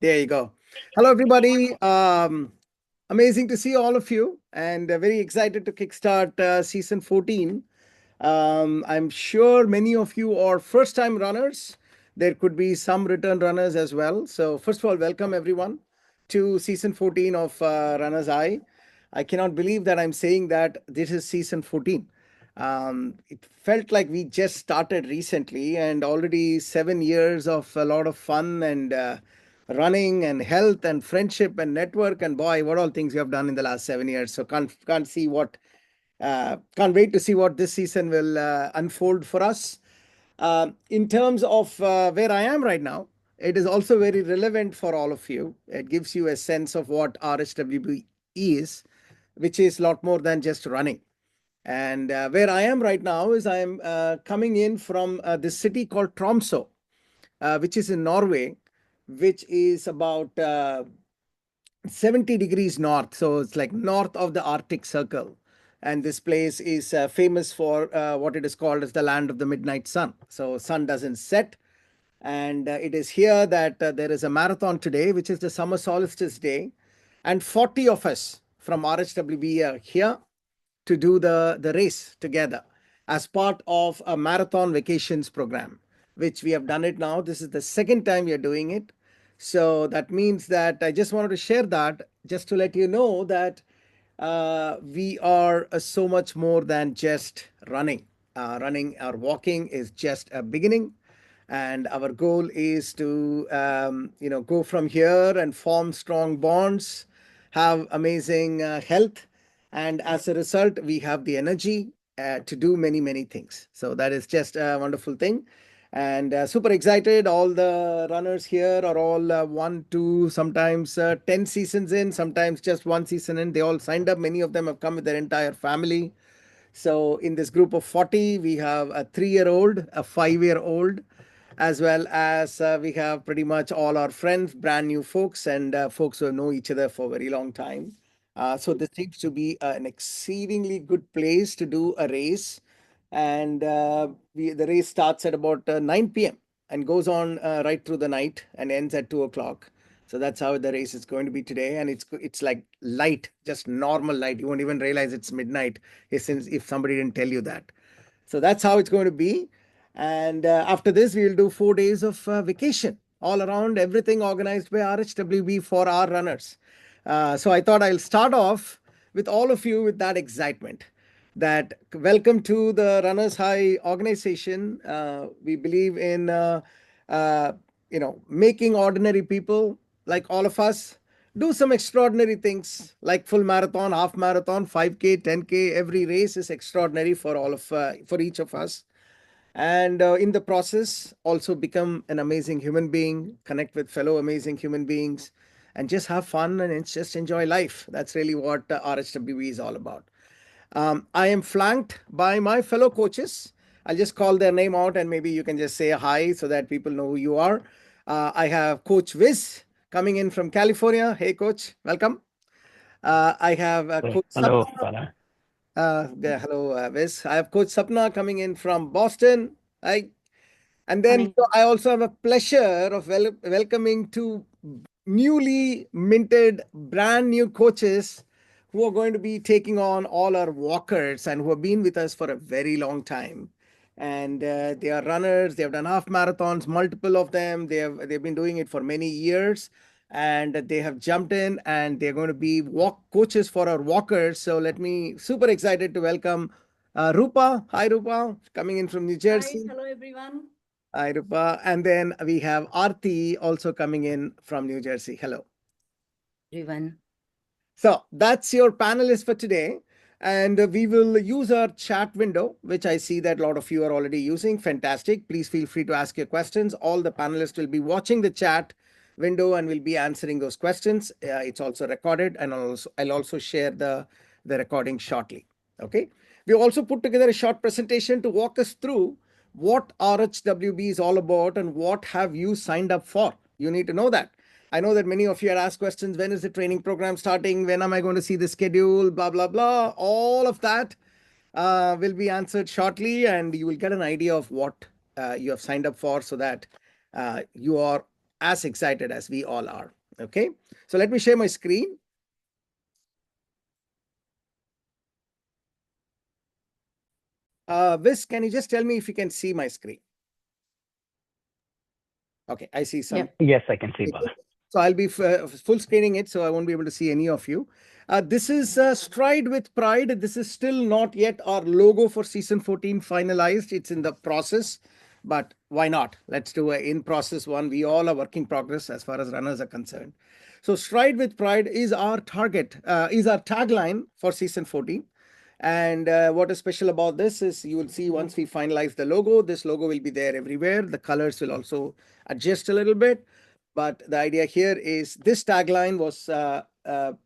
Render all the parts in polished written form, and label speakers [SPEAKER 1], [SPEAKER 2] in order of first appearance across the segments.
[SPEAKER 1] There you go. Hello, everybody. Amazing to see all of you, and very excited to kickstart season 14. I'm sure many of you are first time runners. There could be some return runners as well. So, first of all, welcome everyone to season 14 of Runner's Eye. I cannot believe that I'm saying that this is season 14. It felt like we just started recently, and already 7 years of a lot of fun and running and health and friendship and network. And boy, what all things we have done in the last 7 years. So, can't wait to see what this season will unfold for us. In terms of where I am right now, it is also very relevant for all of you. It gives you a sense of what RHWB is, which is a lot more than just running. And where I am right now is I am coming in from this city called Tromsø, which is in Norway, which is about 70 degrees north. So it's like north of the Arctic Circle. And this place is famous for what it is called as the land of the midnight sun. So sun doesn't set. And it is here that there is a marathon today, which is the summer solstice day. And 40 of us from RHWB are here to do the race together as part of a marathon vacations program, which we have done it now. This is the second time we are doing it. So that means that I just wanted to share that just to let you know that we are so much more than just running. Running or walking is just a beginning, and our goal is to go from here and form strong bonds, have amazing health, and as a result we have the energy to do many things. So that is just a wonderful thing, and super excited. All the runners here are all 1 2 sometimes 10 seasons in, sometimes just 1 season in. They all signed up. Many of them have come with their entire family. So in this group of 40, we have a 3-year-old, a 5-year-old, as well as we have pretty much all our friends, brand new folks, and folks who know each other for a very long time. So this seems to be an exceedingly good place to do a race. And the race starts at about 9 p.m. and goes on right through the night and ends at 2 o'clock. So that's how the race is going to be today. And it's like light, just normal light. You won't even realize it's midnight since if somebody didn't tell you that. So that's how it's going to be. And after this, we'll do 4 days of vacation all around, everything organized by RHWB for our runners. So I thought I'll start off with all of you with that excitement. That welcome to the Runners High organization. We believe in making ordinary people like all of us do some extraordinary things like full marathon, half marathon, 5K, 10K. Every race is extraordinary for all of for each of us, and in the process also become an amazing human being, connect with fellow amazing human beings, and just have fun and just enjoy life. That's really what RHWB is all about. I am flanked by my fellow coaches. I'll just call their name out and maybe you can just say hi so that people know who you are. I have Coach Viz coming in from California. Hey, Coach, welcome. I have Coach
[SPEAKER 2] Hello,
[SPEAKER 1] Sapna.
[SPEAKER 2] Bala.
[SPEAKER 1] Hello, Viz. I have Coach Sapna coming in from Boston. Hi. And then
[SPEAKER 3] Morning.
[SPEAKER 1] I also have a pleasure of welcoming two newly minted, brand new coaches who are going to be taking on all our walkers and who have been with us for a very long time. And they are runners. They have done half marathons, multiple of them. They've been doing it for many years, and they have jumped in and they're going to be walk coaches for our walkers. So let me super excited to welcome Rupa. Hi, Rupa, coming in from New
[SPEAKER 3] Hi,
[SPEAKER 1] Jersey.
[SPEAKER 3] hello everyone.
[SPEAKER 1] Hi, Rupa. And then we have Aarti also coming in from New Jersey. Hello.
[SPEAKER 3] Everyone.
[SPEAKER 1] So that's your panelist for today. And we will use our chat window, which I see that a lot of you are already using. Fantastic. Please feel free to ask your questions. All the panelists will be watching the chat window and will be answering those questions. It's also recorded, and I'll also share the recording shortly. Okay. We also put together a short presentation to walk us through what RHWB is all about and what have you signed up for. You need to know that. I know that many of you had asked questions. When is the training program starting? When am I going to see the schedule? Blah, blah, blah. All of that will be answered shortly, and you will get an idea of what you have signed up for so that you are as excited as we all are. Okay, so let me share my screen. Viz, can you just tell me if you can see my screen? Okay, I see some.
[SPEAKER 3] Yep.
[SPEAKER 2] Yes, I can see Bala.
[SPEAKER 1] So I'll be full screening it, so I won't be able to see any of you. This is Stride with Pride. This is still not yet our logo for season 14 finalized. It's in the process, but why not? Let's do an in-process one. We all are work in progress as far as runners are concerned. So Stride with Pride is our target, is our tagline for season 14. And what is special about this is you will see once we finalize the logo, this logo will be there everywhere. The colors will also adjust a little bit. But the idea here is this tagline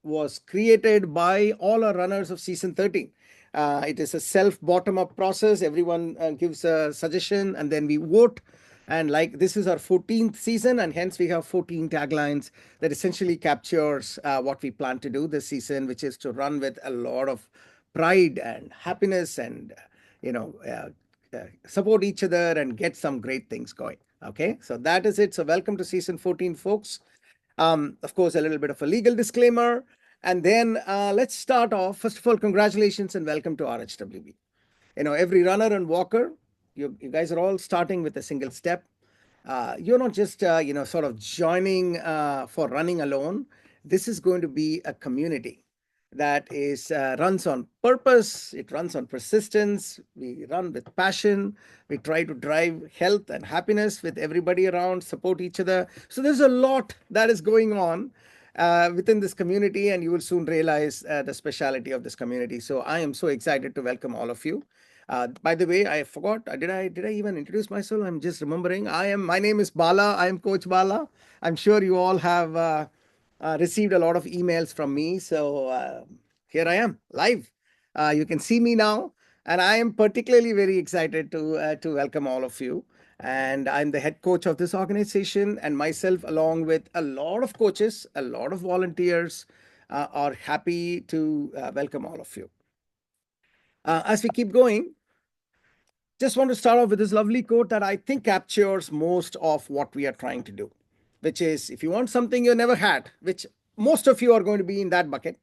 [SPEAKER 1] was created by all our runners of season 13. It is a self bottom-up process. Everyone gives a suggestion and then we vote. And like this is our 14th season, and hence we have 14 taglines that essentially captures what we plan to do this season, which is to run with a lot of pride and happiness and support each other and get some great things going. Okay, so that is it. So welcome to season 14, folks. Of course, a little bit of a legal disclaimer. And then let's start off. First of all, congratulations and welcome to RHWB. Every runner and walker, you guys are all starting with a single step. You're not just, sort of joining for running alone. This is going to be a community that is runs on purpose. It runs on persistence. We run with passion. We try to drive health and happiness with everybody around, support each other. So there's a lot that is going on within this community, and you will soon realize the speciality of this community. So I am so excited to welcome all of you. By the way, I forgot. Did I even introduce myself? I'm just remembering. My name is Bala. I am Coach Bala. I'm sure you all have received a lot of emails from me. So here I am live. You can see me now, and I am particularly very excited to welcome all of you. And I'm the head coach of this organization, and myself, along with a lot of coaches, a lot of volunteers, are happy to welcome all of you. As we keep going, just want to start off with this lovely quote that I think captures most of what we are trying to do, which is if you want something you never had, which most of you are going to be in that bucket,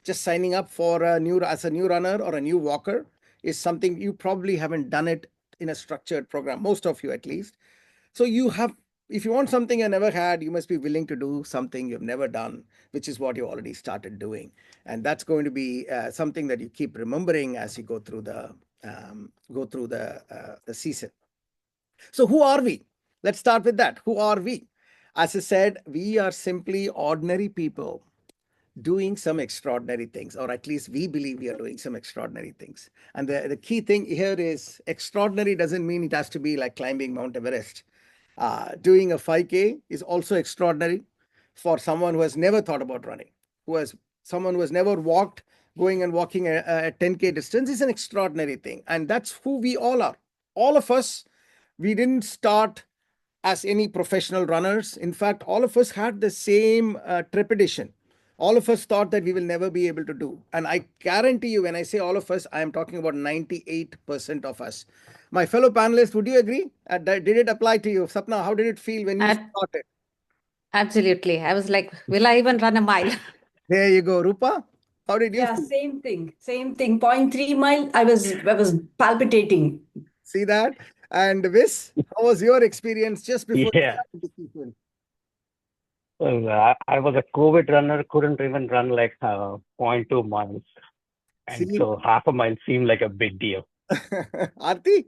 [SPEAKER 1] just signing up for as a new runner or a new walker is something you probably haven't done it in a structured program, most of you at least. So if you want something you never had, you must be willing to do something you've never done, which is what you already started doing. And that's going to be something that you keep remembering as you go through the season. So who are we? Let's start with that. Who are we? As I said, we are simply ordinary people doing some extraordinary things, or at least we believe we are doing some extraordinary things. And the key thing here is extraordinary doesn't mean it has to be like climbing Mount Everest. Doing a 5K is also extraordinary for someone who has never thought about running, someone who has never walked. Going and walking a 10K distance is an extraordinary thing. And that's who we all are. All of us, we didn't start as any professional runners. In fact, all of us had the same trepidation. All of us thought that we will never be able to do. And I guarantee you, when I say all of us, I am talking about 98% of us. My fellow panelists, would you agree? Did it apply to you? Sapna, how did it feel when you started?
[SPEAKER 3] Absolutely. I was like, will I even run a mile?
[SPEAKER 1] There you go. Rupa, how did you feel?
[SPEAKER 4] Same thing. 0.3 mile. I was palpitating.
[SPEAKER 1] See that? And Viz, how was your experience just before you
[SPEAKER 2] Yeah.
[SPEAKER 1] started the season?
[SPEAKER 2] Well, I was a COVID runner, couldn't even run like 0.2 miles. And
[SPEAKER 1] See?
[SPEAKER 2] so half a mile seemed like a big deal.
[SPEAKER 1] Aarti?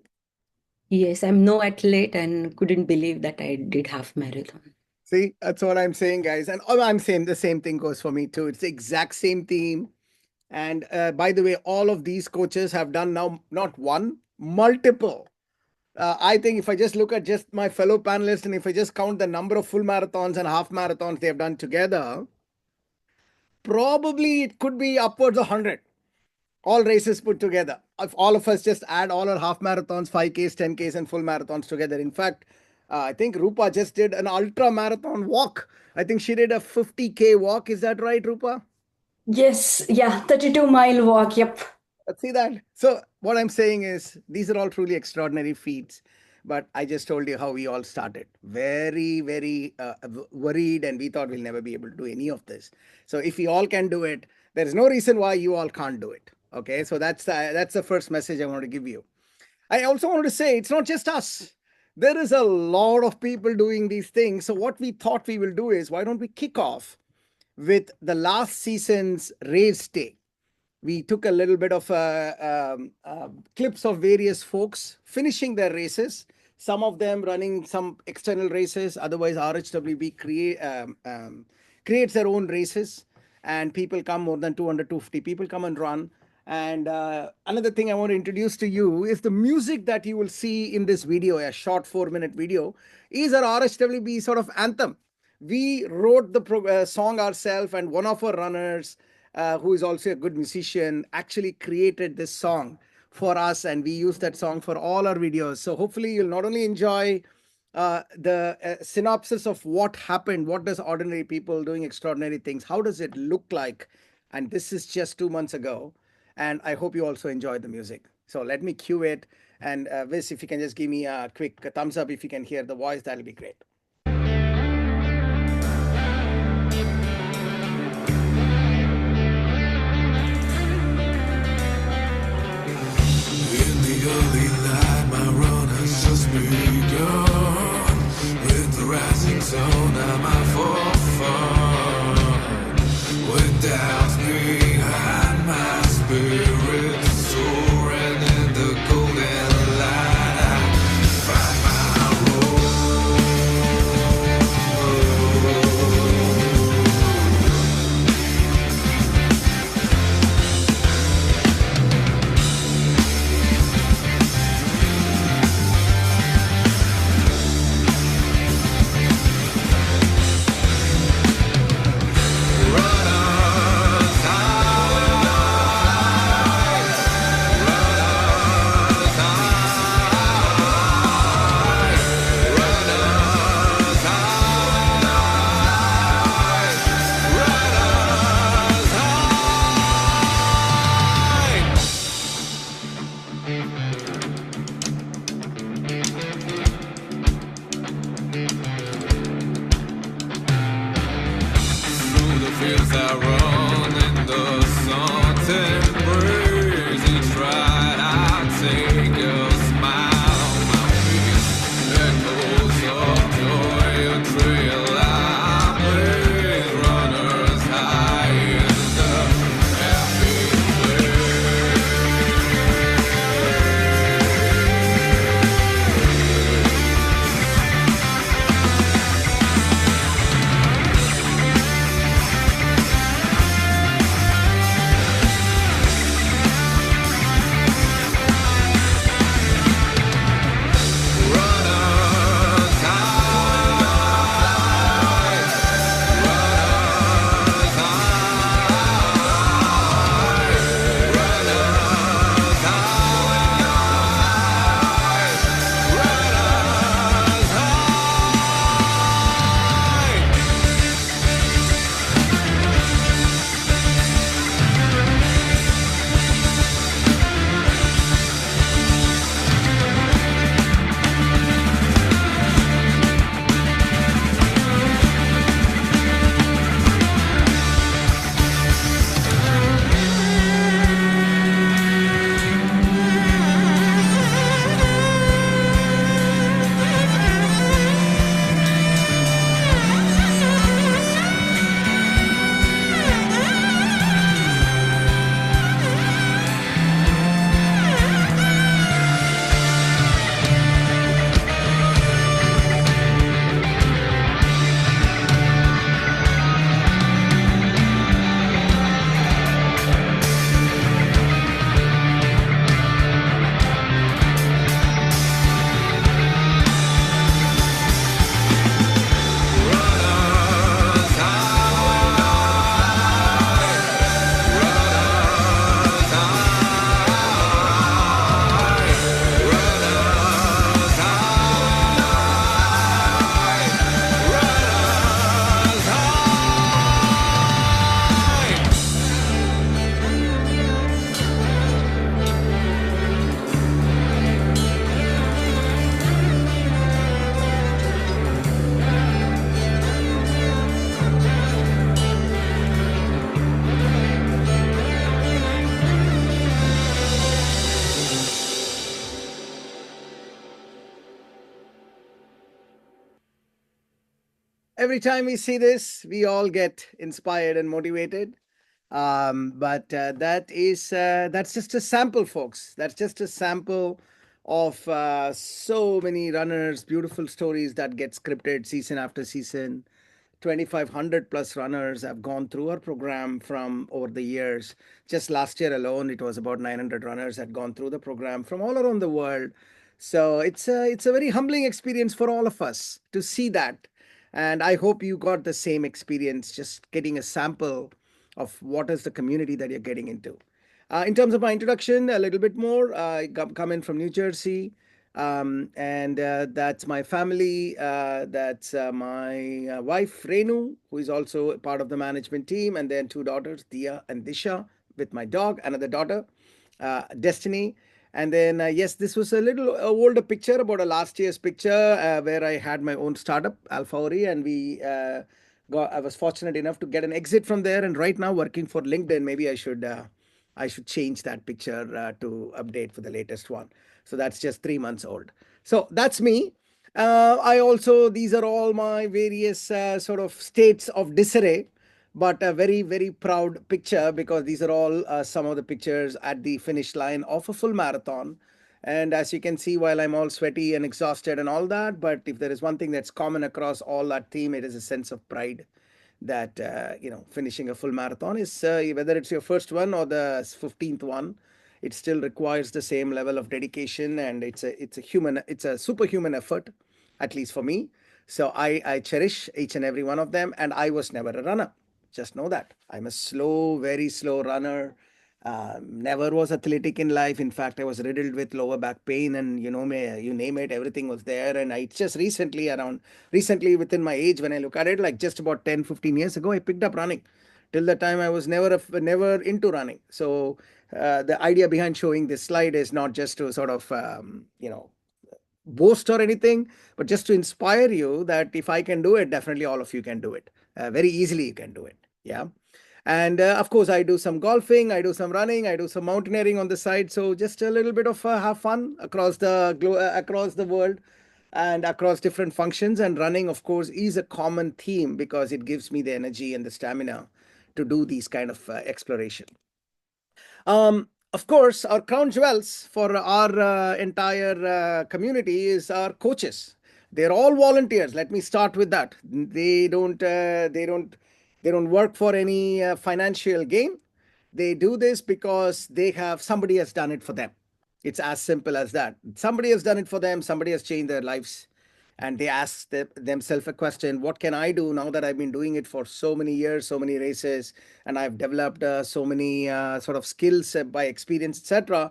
[SPEAKER 4] Yes, I'm no athlete and couldn't believe that I did half marathon.
[SPEAKER 1] See, that's what I'm saying, guys. And I'm saying the same thing goes for me too. It's the exact same theme. And by the way, all of these coaches have done now not one, multiple. I think if I just look at just my fellow panelists and if I just count the number of full marathons and half marathons they have done together, probably it could be upwards of 100. All races put together. If all of us just add all our half marathons, 5Ks, 10Ks, and full marathons together. In fact, I think Rupa just did an ultra marathon walk. I think she did a 50K walk. Is that right, Rupa?
[SPEAKER 4] Yes, 32-mile walk. Yep.
[SPEAKER 1] Let's see that. So what I'm saying is these are all truly extraordinary feats. but I just told you how we all started. Very, very worried, and we thought we'll never be able to do any of this. So if we all can do it, there is no reason why you all can't do it. Okay, so that's the first message I want to give you. I also want to say it's not just us. There is a lot of people doing these things. So what we thought we will do is, why don't we kick off with the last season's race day? We took a little bit of clips of various folks finishing their races, some of them running some external races. Otherwise, RHWB creates their own races, and people come, more than 200, 250 people come and run. And another thing I want to introduce to you is the music that you will see in this video, a short 4-minute video, is our RHWB sort of anthem. We wrote the song ourselves, and one of our runners, who is also a good musician, actually created this song for us, and we use that song for all our videos. So hopefully you'll not only enjoy the synopsis of what happened, what does ordinary people doing extraordinary things, how does it look like, and this is just 2 months ago, and I hope you also enjoy the music. So let me cue it, and Viz, if you can just give me a quick thumbs up if you can hear the voice, that'll be great.
[SPEAKER 5] Early light, my run has just begun. With the rising sun, I'm out for fun. With doubts behind my spirit, soaring in the golden light, I find my road. Fields I run in the sunset breeze. Each ride I take a smile on my face. Echoes of joy, a trail I blaze. Runners high in the happy place.
[SPEAKER 1] every time we see this, we all get inspired and motivated. But that's just a sample, folks. That's just a sample of so many runners, beautiful stories that get scripted season after season. 2,500 plus runners have gone through our program from over the years. Just last year alone, it was about 900 runners had gone through the program from all around the world. So it's a very humbling experience for all of us to see that. And I hope you got the same experience, just getting a sample of what is the community that you're getting into. In terms of my introduction, a little bit more. I come in from New Jersey, and that's my family. That's my wife, Renu, who is also a part of the management team, and then two daughters, Dia and Disha, with my dog, another daughter, Destiny. And then, yes, this was a little older picture, about a last year's picture where I had my own startup, Alphaori, and I was fortunate enough to get an exit from there. And right now, working for LinkedIn. Maybe I should change that picture to update for the latest one. So that's just 3 months old. So that's me. These are all my various sort of states of disarray, but a very, very proud picture because these are all some of the pictures at the finish line of a full marathon. And as you can see, while I'm all sweaty and exhausted and all that, but if there is one thing that's common across all that theme, it is a sense of pride that, finishing a full marathon is, whether it's your first one or the 15th one, it still requires the same level of dedication, and it's a superhuman effort, at least for me. So I cherish each and every one of them, and I was never a runner. Just know that. I'm a slow, very slow runner. Never was athletic in life. In fact, I was riddled with lower back pain, and you name it, everything was there. And I just recently within my age, when I look at it, like just about 10, 15 years ago, I picked up running. Till the time I was never into running. So the idea behind showing this slide is not just to sort of boast or anything, but just to inspire you that if I can do it, definitely all of you can do it. Very easily you can do it. Yeah. And of course, I do some golfing, I do some running, I do some mountaineering on the side. So just a little bit of have fun across the world and across different functions. And running, of course, is a common theme because it gives me the energy and the stamina to do these kind of exploration. Of course, our crown jewels for our entire community is our coaches. They're all volunteers. Let me start with that. They don't work for any financial gain. They do this because somebody has done it for them. It's as simple as that. Somebody has done it for them. Somebody has changed their lives. And they ask themselves a question: what can I do now that I've been doing it for so many years, so many races, and I've developed so many sort of skills by experience, etc.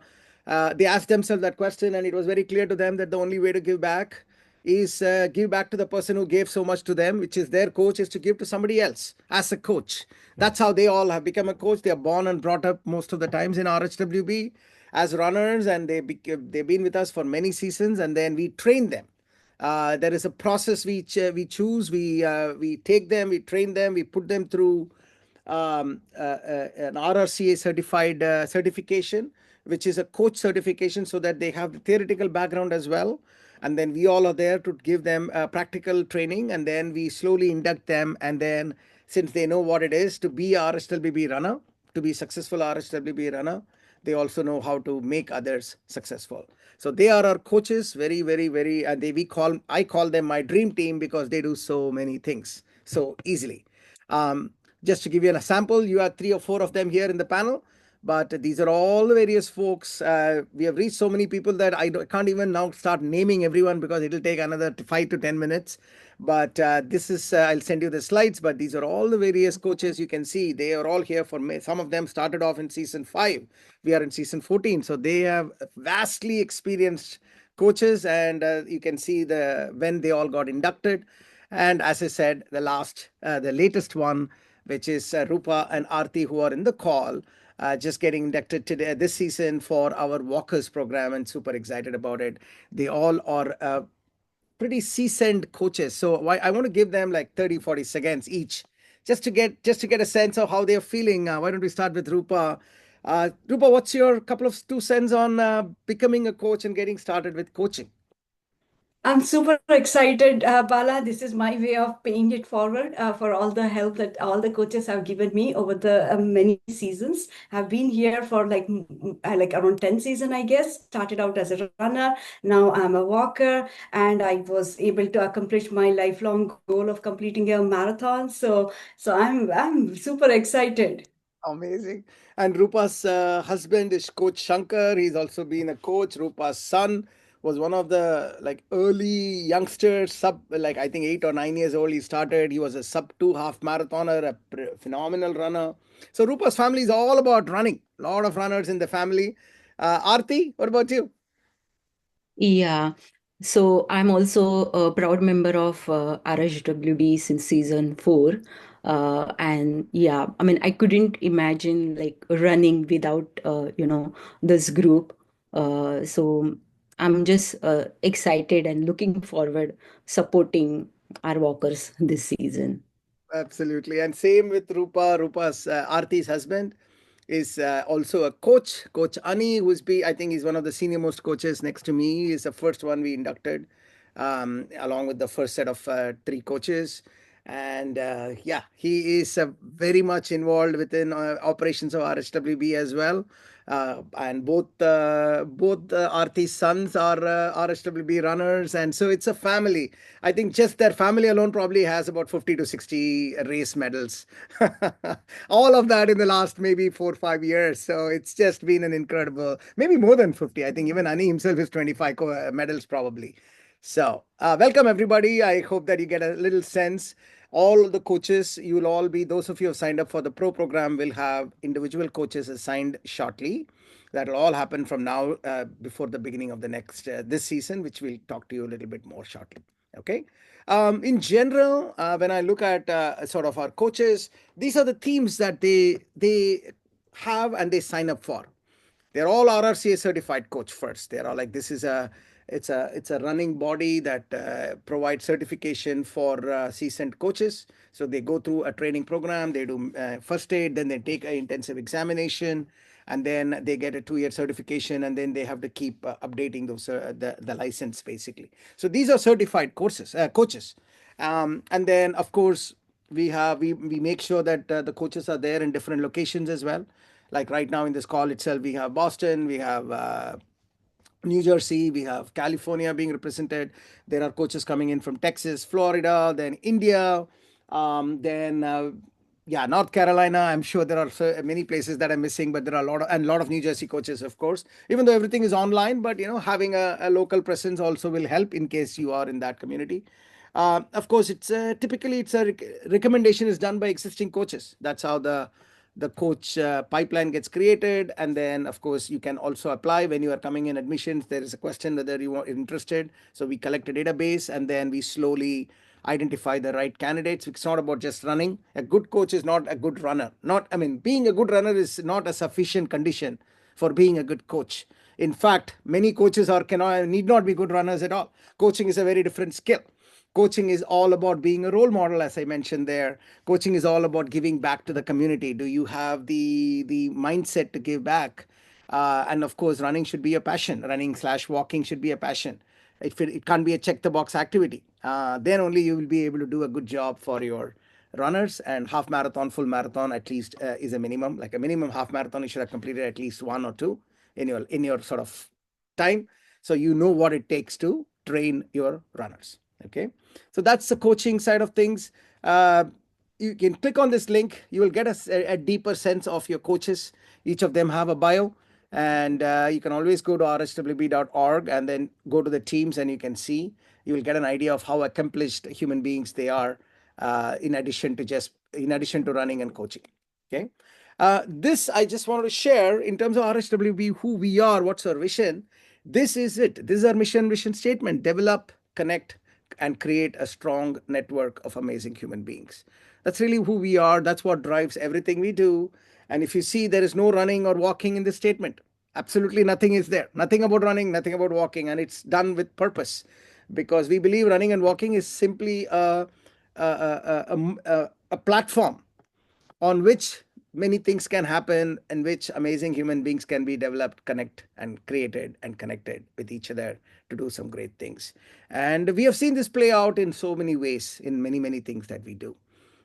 [SPEAKER 1] They asked themselves that question, and it was very clear to them that the only way to give back is give back to the person who gave so much to them, which is their coach, is to give to somebody else as a coach. That's how they all have become a coach. They are born and brought up most of the times in RHWB as runners, and they've been with us for many seasons, and then we train them. There is a process we choose. We take them, we train them, we put them through an RRCA certified certification, which is a coach certification, so that they have the theoretical background as well. And then we all are there to give them practical training, and then we slowly induct them. And then, since they know what it is to be RHWB runner, to be successful RHWB runner, they also know how to make others successful. So they are our coaches, very, very, very, and I call them my dream team because they do so many things so easily. Just to give you a sample, you have 3 or 4 of them here in the panel, but these are all the various folks. We have reached so many people that I can't even now start naming everyone because it'll take another 5 to 10 minutes. But this is, I'll send you the slides, but these are all the various coaches you can see. They are all here for me. Some of them started off in season 5. We are in season 14. So they have vastly experienced coaches, and you can see when they all got inducted. And as I said, the latest one, which is Rupa and Aarti, who are in the call, just getting inducted today, this season for our walkers program, and super excited about it. They all are pretty seasoned coaches. So I want to give them like 30, 40 seconds each, just to get a sense of how they're feeling. Why don't we start with Rupa? Rupa, what's your couple of 2 cents on becoming a coach and getting started with coaching?
[SPEAKER 6] I'm super excited, Bala. This is my way of paying it forward for all the help that all the coaches have given me over the many seasons. I've been here for like around 10 seasons, I guess. Started out as a runner. Now I'm a walker, and I was able to accomplish my lifelong goal of completing a marathon. So I'm super excited.
[SPEAKER 1] Amazing. And Rupa's husband is Coach Shankar. He's also been a coach. Rupa's son was one of the like early youngsters, sub like I think 8 or 9 years old. He started. He was a sub 2 half marathoner, a phenomenal runner. So Rupa's family is all about running. A lot of runners in the family. Aarti, what about you?
[SPEAKER 4] Yeah. So I'm also a proud member of RHWB since season 4. And yeah, I mean, I couldn't imagine like running without, this group. So I'm just excited and looking forward supporting our walkers this season.
[SPEAKER 1] Absolutely. And same with Rupa. Rupa's Aarti's husband is also a coach, Coach Ani, I think he's one of the senior most coaches next to me. He's the first one we inducted, along with the first set of 3 coaches. And yeah, he is very much involved within operations of RHWB as well. And both Aarti's sons are RHWB runners, and so it's a family. I think just their family alone probably has about 50 to 60 race medals. All of that in the last maybe 4 or 5 years. So it's just been an incredible, maybe more than 50. I think even Ani himself is 25 medals probably. So welcome everybody. I hope that you get a little sense. All the coaches, you will all be, those of you who have signed up for the pro program will have individual coaches assigned shortly. That will all happen from now before the beginning of the next this season, which we'll talk to you a little bit more shortly. Okay. In general, when I look at sort of our coaches, these are the teams that they have and they sign up for. They're all RRCA certified coach first. They're all like, this is it's a running body that provides certification for seasoned coaches. So they go through a training program, they do first aid, then they take an intensive examination, and then they get a 2-year certification, and then they have to keep updating those the license basically. So these are certified coaches. And then of course we make sure that the coaches are there in different locations as well. Like right now in this call itself, we have Boston, we have New Jersey, we have California being represented. There are coaches coming in from Texas, Florida, then India, then yeah, North Carolina. I'm sure there are many places that I'm missing, but there are a lot of New Jersey coaches, of course. Even though everything is online, but having a local presence also will help in case you are in that community. Of course, it's typically it's a recommendation is done by existing coaches. That's how the coach pipeline gets created, and then of course you can also apply when you are coming in admissions. There is a question whether you are interested, so we collect a database and then we slowly identify the right candidates. It's not about just running. A good coach is not a good runner. Being a good runner is not a sufficient condition for being a good coach. In fact, many coaches need not be good runners at all. Coaching is a very different skill. Coaching is all about being a role model, as I mentioned there. Coaching is all about giving back to the community. Do you have the mindset to give back? And of course, running should be a passion. Running/walking should be a passion. It can't be a check the box activity. Then only you will be able to do a good job for your runners. And half marathon, full marathon at least is a minimum. Like a minimum half marathon, you should have completed at least 1 or 2 in your sort of time. So you know what it takes to train your runners. Okay, so that's the coaching side of things. You can click on this link. You will get a deeper sense of your coaches. Each of them have a bio, and you can always go to rhwb.org and then go to the teams, and you can see. You will get an idea of how accomplished human beings they are, in addition to running and coaching. Okay, this I just wanted to share in terms of RHWB, who we are, what's our vision. This is it. This is our vision statement: develop, connect, and create a strong network of amazing human beings. That's really who we are. That's what drives everything we do. And if you see, there is no running or walking in this statement. Absolutely nothing is there. Nothing about running, nothing about walking. And it's done with purpose, because we believe running and walking is simply a platform on which many things can happen in which amazing human beings can be developed, connect, and created and connected with each other to do some great things. And we have seen this play out in so many ways in many, many things that we do.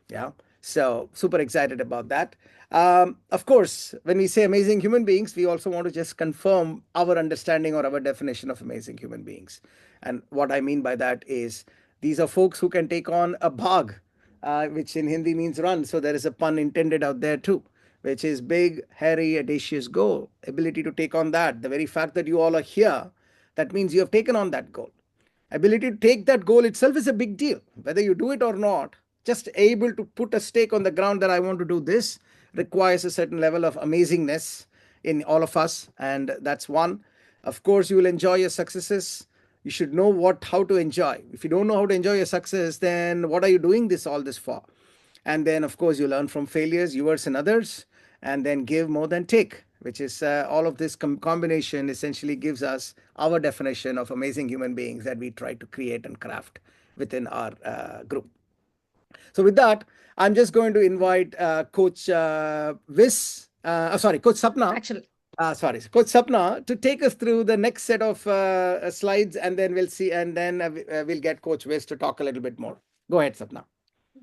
[SPEAKER 1] Yeah. So super excited about that. Of course, when we say amazing human beings, we also want to just confirm our understanding or our definition of amazing human beings. And what I mean by that is these are folks who can take on a bhag, which in Hindi means run. So there is a pun intended out there too, which is big, hairy, audacious goal, ability to take on that. The very fact that you all are here, that means you have taken on that goal. Ability to take that goal itself is a big deal, whether you do it or not. Just able to put a stake on the ground that I want to do this requires a certain level of amazingness in all of us, and that's one. Of course, you will enjoy your successes. You should know how to enjoy. If you don't know how to enjoy your success, then what are you doing all this for? And then, of course, you learn from failures, yours and others, and then give more than take, which is all of this combination essentially gives us our definition of amazing human beings that we try to create and craft within our group. So with that, I'm just going to invite Coach Coach Sapna.
[SPEAKER 3] Actually,
[SPEAKER 1] Coach Sapna to take us through the next set of slides, and then we'll see, and then we'll get Coach Viz to talk a little bit more. Go ahead, Sapna.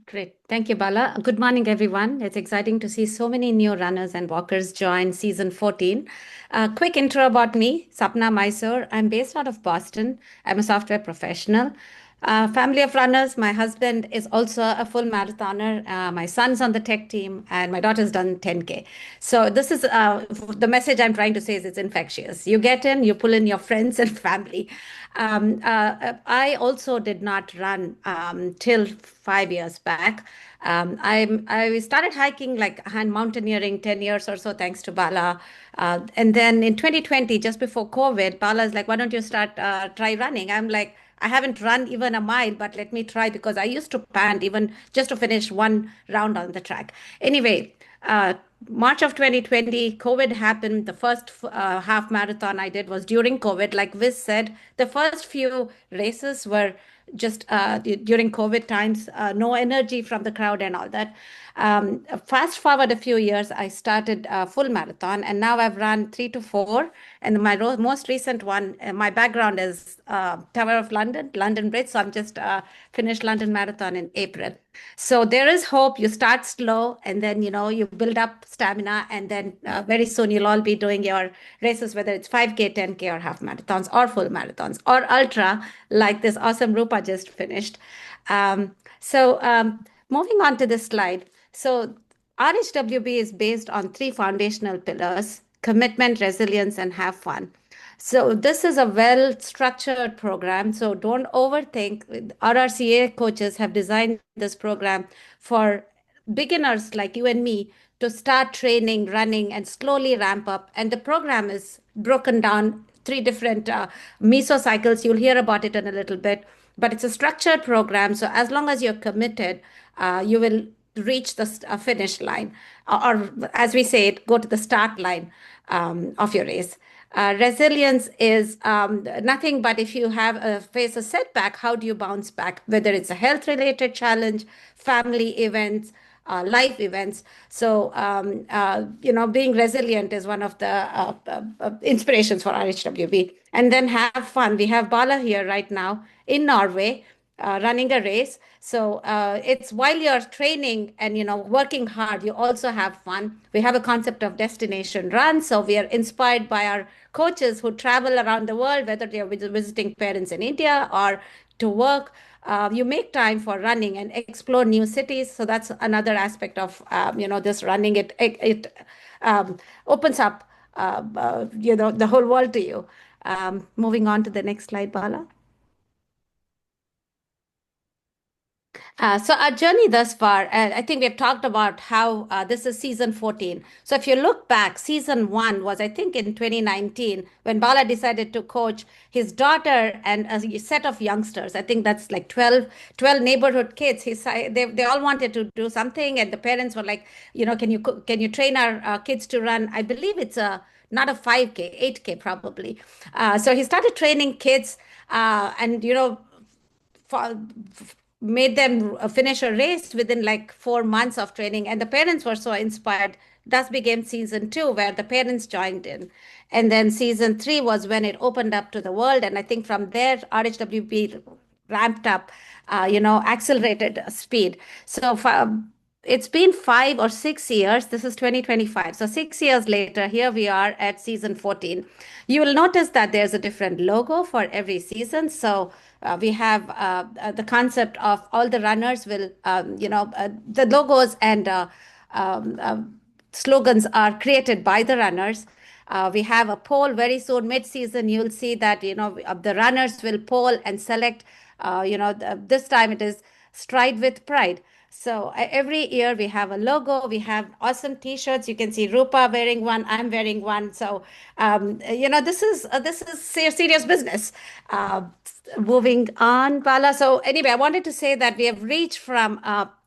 [SPEAKER 3] great. Thank you, Bala. Good morning, everyone. It's exciting to see so many new runners and walkers join season 14. Quick intro about me, Sapna Mysore. I'm based out of Boston. I'm a software professional. Family of runners. My husband is also a full marathoner. My son's on the tech team, and my daughter's done 10K. So this is the message I'm trying to say is it's infectious. You get in, you pull in your friends and family. I also did not run till 5 years back. I started hiking and mountaineering 10 years or so, thanks to Bala. And then in 2020, just before COVID, Bala's like, why don't you try running? I'm like, I haven't run even a mile, but let me try because I used to pant even just to finish one round on the track. Anyway, March of 2020, COVID happened. The first half marathon I did was during COVID. Like Viz said, the first few races were just during COVID times, no energy from the crowd and all that. Fast forward a few years, I started full marathon, and now I've run 3 to 4. And my most recent one, my background is Tower of London, London Bridge. So I'm just finished London Marathon in April. So there is hope. You start slow, and then you build up stamina, and then very soon you'll all be doing your races, whether it's 5K, 10K, or half marathons, or full marathons, or ultra, like this awesome Rupa just finished. Moving on to this slide. So RHWB is based on 3 foundational pillars: commitment, resilience, and have fun. So this is a well-structured program. So don't overthink. RRCA coaches have designed this program for beginners like you and me to start training, running, and slowly ramp up. And the program is broken down 3 different mesocycles. You'll hear about it in a little bit, but it's a structured program. So as long as you're committed, you will reach the finish line, or as we say it, go to the start line of your race. Resilience is nothing but if you face a setback, how do you bounce back? Whether it's a health-related challenge, family events, life events. So, being resilient is one of the inspirations for RHWB. And then have fun. We have Bala here right now in Norway, running a race. So it's while you're training and working hard, you also have fun. We have a concept of destination run. So we are inspired by our coaches who travel around the world, whether they're visiting parents in India or to work. You make time for running and explore new cities. So that's another aspect of this running. It opens up the whole world to you. Moving on to the next slide, Bala. So our journey thus far, I think we've talked about how this is season 14. So if you look back, season 1 was, I think, in 2019 when Bala decided to coach his daughter and a set of youngsters. I think that's like 12 neighborhood kids. They all wanted to do something, and the parents were like, can you train our kids to run? I believe it's not a 5K, 8K probably. So he started training kids, and made them finish a race within like 4 months of training, and the parents were so inspired. Thus became season 2, where the parents joined in. And then season 3 was when it opened up to the world. And I think from there, RHWB ramped up, accelerated speed. So it's been 5 or 6 years. This is 2025. So 6 years later, here we are at season 14. You will notice that there's a different logo for every season. So we have the concept of all the runners will, the logos and slogans are created by the runners. We have a poll very soon, mid-season. You'll see that the runners will poll and select. This time it is Stride with Pride. So every year we have a logo. We have awesome T-shirts. You can see Rupa wearing one. I'm wearing one. So this is serious business. Moving on, Bala. So anyway, I wanted to say that we have reached from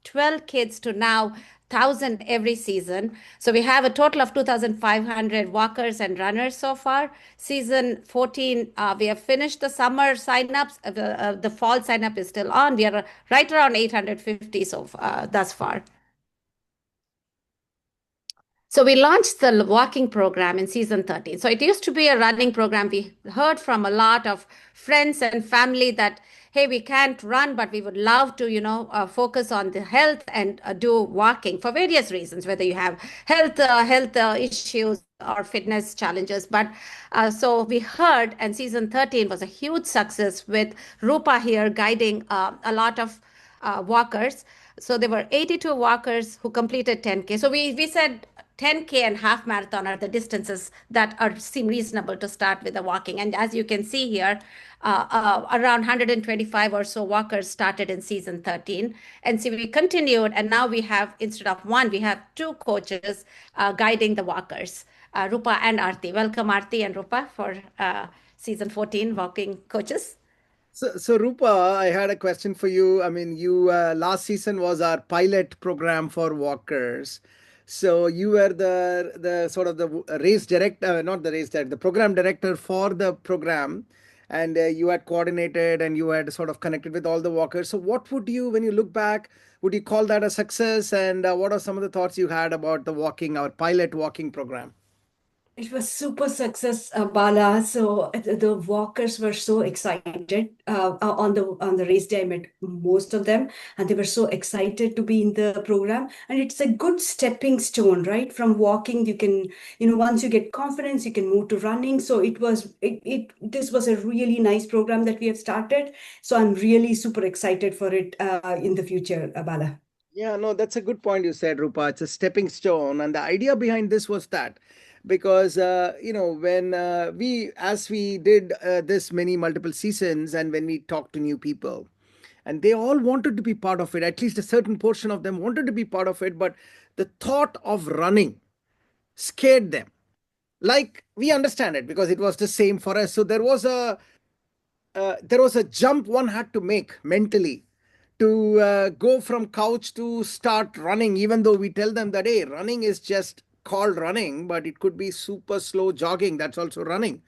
[SPEAKER 3] 12 kids to now 1,000 every season. So we have a total of 2,500 walkers and runners so far. Season 14, we have finished the summer signups. The fall signup is still on. We are right around 850 thus far. So we launched the walking program in season 13. So it used to be a running program. We heard from a lot of friends and family that, hey, we can't run, but we would love to, focus on the health and do walking for various reasons, whether you have health issues or fitness challenges. But so we heard, and season 13 was a huge success with Rupa here guiding a lot of walkers. So there were 82 walkers who completed 10K. So we said 10K and half marathon are the distances that seem reasonable to start with the walking. And as you can see here, around 125 or so walkers started in season 13. And so we continued, and now we have, instead of one, we have two coaches guiding the walkers, Rupa and Aarti. Welcome, Aarti and Rupa, for season 14 walking coaches.
[SPEAKER 1] So Rupa, I had a question for you. I mean, you last season was our pilot program for walkers. So you were the sort of the race director, not the race director, the program director for the program, and you had coordinated and you had sort of connected with all the walkers. So what would you, when you look back, would you call that a success? And what are some of the thoughts you had about the walking, our pilot walking program?
[SPEAKER 6] It was super success, Bala. So the walkers were so excited on the race day. I met most of them, and they were so excited to be in the program. And it's a good stepping stone, right? From walking, you can, once you get confidence, you can move to running. So this was a really nice program that we have started. So I'm really super excited for it in the future, Bala.
[SPEAKER 1] Yeah, no, that's a good point you said, Rupa. It's a stepping stone. And the idea behind this was that because, when as we did this many multiple seasons and when we talked to new people, and they all wanted to be part of it, at least a certain portion of them wanted to be part of it, but the thought of running scared them. Like, we understand it because it was the same for us. So there was a jump one had to make mentally to go from couch to start running, even though we tell them that, hey, running is just called running, but it could be super slow jogging. That's also running.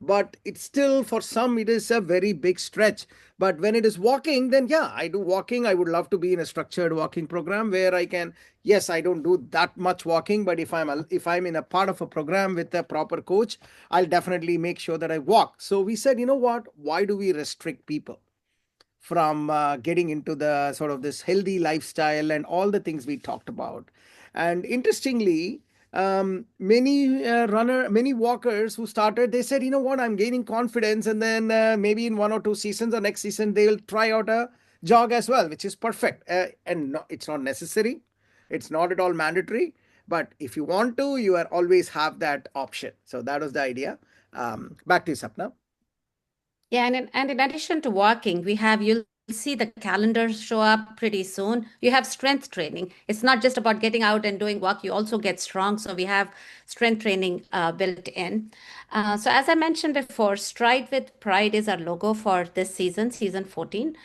[SPEAKER 1] But it's still, for some, it is a very big stretch. But when it is walking, then yeah, I do walking. I would love to be in a structured walking program where I can, yes, I don't do that much walking, but if I'm in a part of a program with a proper coach, I'll definitely make sure that I walk. So we said, you know what, why do we restrict people from getting into the sort of this healthy lifestyle and all the things we talked about? And interestingly, many walkers who started, they said, you know what, I'm gaining confidence, and then maybe in 1 or 2 seasons or next season they will try out a jog as well, which is perfect. And no, it's not necessary, it's not at all mandatory, but if you want to, you are always have that option. So that was the idea. Back to you, Sapna.
[SPEAKER 3] Yeah, and in addition to walking, you'll see the calendar show up pretty soon. You have strength training. It's not just about getting out and doing work, you also get strong. So we have strength training built in. So as I mentioned before, Stride with Pride is our logo for this season, season 14.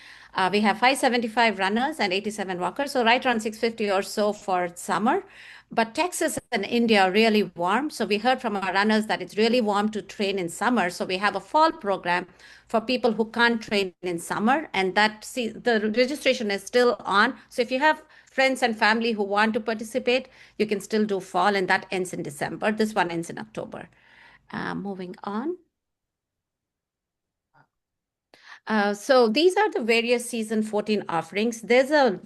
[SPEAKER 3] We have 575 runners and 87 walkers, so right around 650 or so for summer. But Texas and India are really warm. So we heard from our runners that it's really warm to train in summer. So we have a fall program for people who can't train in summer. And the registration is still on. So if you have friends and family who want to participate, you can still do fall, and that ends in December. This one ends in October. Moving on. So these are the various season 14 offerings. There's a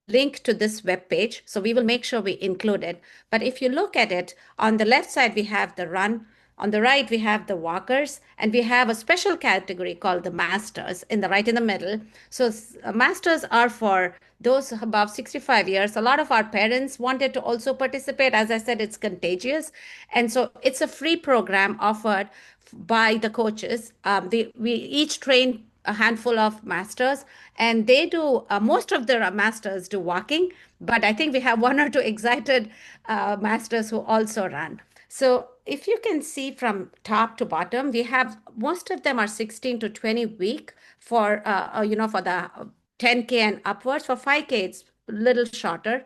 [SPEAKER 3] link to this web page, so we will make sure we include it. But if you look at it, on the left side, we have the run. On the right, we have the walkers, and we have a special category called the masters in the right in the middle. So masters are for those above 65 years. A lot of our parents wanted to also participate. As I said, it's contagious. And so it's a free program offered by the coaches. We each train a handful of masters, and they do most of the masters do walking, but I think we have one or two excited masters who also run. So if you can see from top to bottom, we have most of them are 16 to 20 week for for the 10K and upwards. For 5K, it's a little shorter.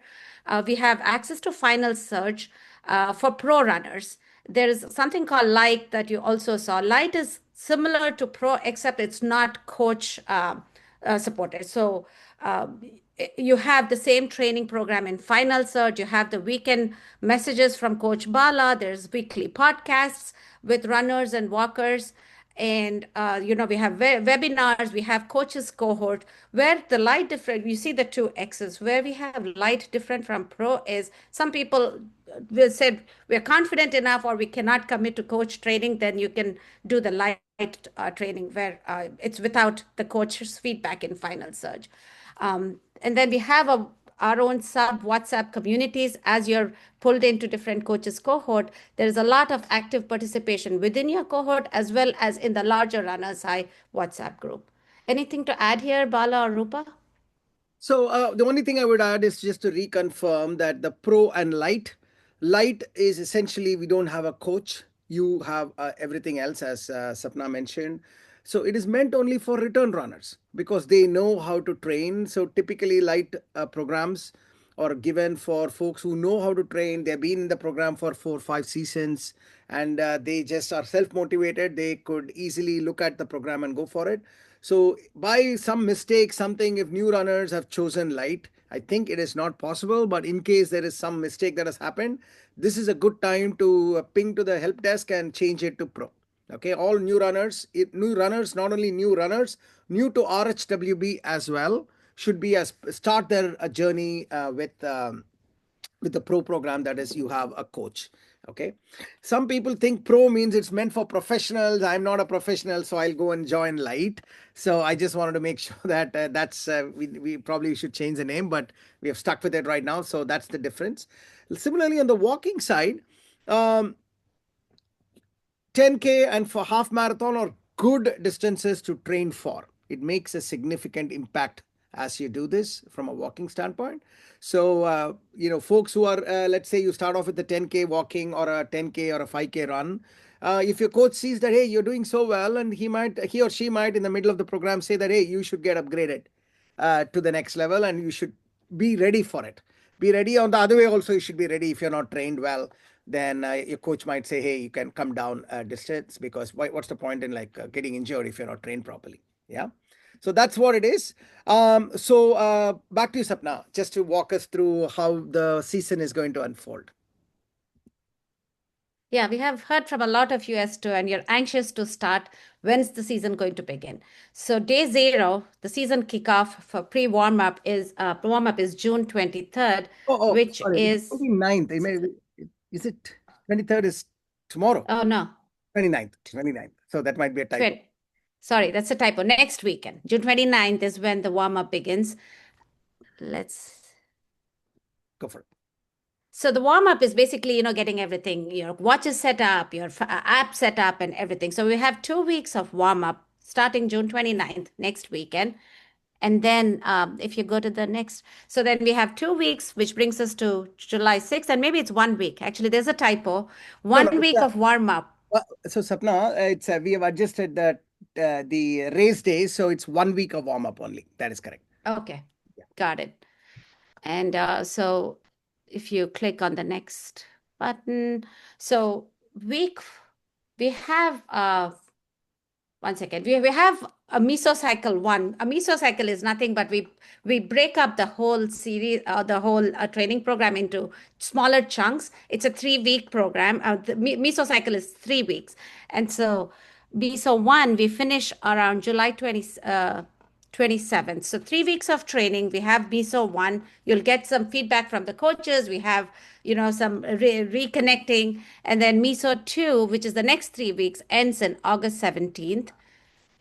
[SPEAKER 3] We have access to final search for pro runners. There is something called Light that you also saw. Light is similar to pro, except it's not coach supported. So you have the same training program in Final Search. You have the weekend messages from Coach Bala. There's weekly podcasts with runners and walkers. And we have webinars, we have coaches cohort where the light different. You see the two X's. Where we have light different from pro is some people will say we're confident enough or we cannot commit to coach training, then you can do the light training where it's without the coach's feedback in Final Surge. And then we have our own sub WhatsApp communities. As you're pulled into different coaches cohort, there is a lot of active participation within your cohort as well as in the larger Runners High WhatsApp group. Anything to add here, Bala or Rupa?
[SPEAKER 1] So the only thing I would add is just to reconfirm that the pro and light is essentially we don't have a coach. You have everything else, as Sapna mentioned. So it is meant only for return runners because they know how to train. So typically light programs are given for folks who know how to train. They've been in the program for 4 or 5 seasons and they just are self-motivated. They could easily look at the program and go for it. So by some mistake, if new runners have chosen light, I think it is not possible, but in case there is some mistake that has happened, this is a good time to ping to the help desk and change it to pro. Okay, all new runners, not only new runners, new to RHWB as well, should be start their journey with the pro program. That is, you have a coach. Okay, some people think pro means it's meant for professionals. I'm not a professional, so I'll go and join light. So I just wanted to make sure that we probably should change the name, but we have stuck with it right now. So that's the difference. Similarly, on the walking side, 10K and for half marathon are good distances to train for. It makes a significant impact as you do this from a walking standpoint. So, folks who are, let's say you start off with the 10K walking or a 10K or a 5K run. If your coach sees that, hey, you're doing so well, and he or she might in the middle of the program say that, hey, you should get upgraded to the next level and you should be ready for it. Be ready. On the other way also, you should be ready. If you're not trained well, then your coach might say, hey, you can come down distance because what's the point in getting injured if you're not trained properly? Yeah. So that's what it is. So back to you, Sapna, just to walk us through how the season is going to unfold.
[SPEAKER 3] Yeah, we have heard from a lot of you as to, and you're anxious to start. When's the season going to begin? So day 0, the season kickoff for pre-warm-up is June 23rd, which
[SPEAKER 1] sorry,
[SPEAKER 3] is
[SPEAKER 1] 29th. Is it 23rd is tomorrow?
[SPEAKER 3] Oh, no.
[SPEAKER 1] 29th. So that might be a typo.
[SPEAKER 3] Sorry, that's a typo. Next weekend, June 29th is when the warm-up begins. Let's
[SPEAKER 1] go for it.
[SPEAKER 3] So the warm-up is basically, getting everything, your watches set up, your app set up and everything. So we have 2 weeks of warm-up starting June 29th, next weekend. And then if you go to the next, so then we have 2 weeks, which brings us to July 6th, and maybe it's 1 week. Actually, there's a typo. 1 week of warm-up.
[SPEAKER 1] So Sapna, we have adjusted that the race day, so it's 1 week of warm up only. That is correct.
[SPEAKER 3] Okay,
[SPEAKER 1] Yeah.
[SPEAKER 3] got it. And so if you click on the next button, so we have 1 second. We have a mesocycle 1. A mesocycle is nothing but we break up the whole series, the whole training program into smaller chunks. It's a 3-week program. The mesocycle is 3 weeks, and so meso 1 we finish around July 27th. So 3 weeks of training. We have meso 1. You'll get some feedback from the coaches. We have some reconnecting, and then meso 2, which is the next 3 weeks, ends in August 17th.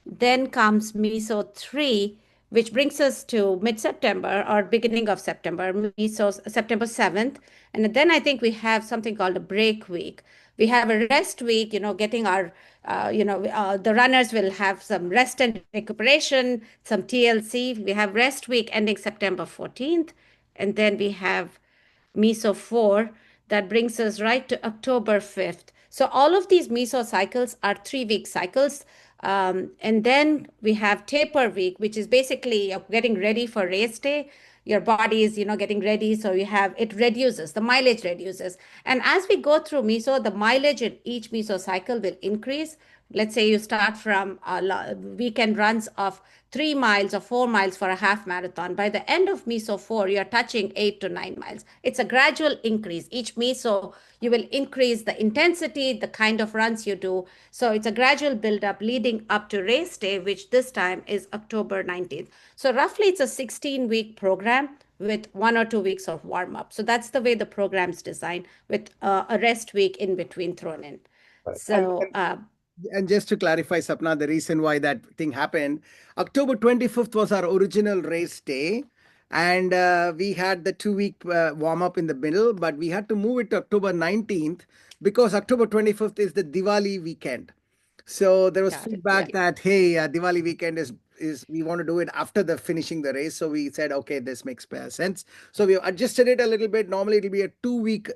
[SPEAKER 3] Then comes meso 3, which brings us to mid-September or beginning of September, meso September 7th. And then I think we have something called a break week. We have a rest week, getting our, the runners will have some rest and recuperation, some TLC. We have rest week ending September 14th. And then we have meso 4 that brings us right to October 5th. So all of these meso cycles are 3-week cycles. And then we have taper week, which is basically getting ready for race day. Your body is, getting ready. So it reduces, the mileage reduces. And as we go through meso, the mileage in each meso cycle will increase. Let's say you start from weekend runs of 3 miles or 4 miles for a half marathon. By the end of meso 4, you're touching 8 to 9 miles. It's a gradual increase. Each meso, you will increase the intensity, the kind of runs you do. So it's a gradual build-up leading up to race day, which this time is October 19th. So roughly it's a 16-week program with 1 or 2 weeks of warm-up. So that's the way the program's designed, with a rest week in between thrown in. So
[SPEAKER 1] and just to clarify, Sapna, the reason why that thing happened, October 25th was our original race day. And we had the 2-week warm-up in the middle, but we had to move it to October 19th because October 25th is the Diwali weekend. So there was feedback that, hey, Diwali weekend is we want to do it after the finishing the race. So we said, okay, this makes sense. So we adjusted it a little bit. Normally it'll be a 2-week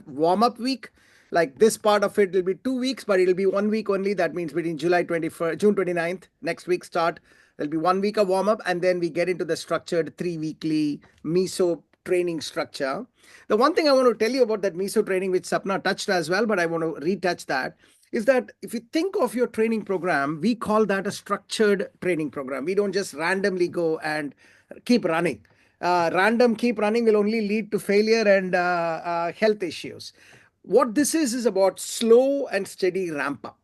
[SPEAKER 1] warm-up week. Like this part of it will be 2 weeks, but it'll be 1 week only. That means between June 29th, next week start, there'll be 1 week of warm-up, and then we get into the structured 3-weekly meso training structure. The one thing I want to tell you about that meso training, which Sapna touched as well, but I want to retouch that, is that if you think of your training program, we call that a structured training program. We don't just randomly go and keep running. Random keep running will only lead to failure and health issues. What this is about slow and steady ramp up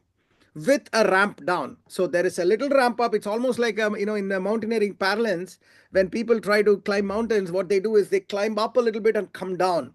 [SPEAKER 1] with a ramp down. So there is a little ramp up. It's almost like, in the mountaineering parlance, when people try to climb mountains, what they do is they climb up a little bit and come down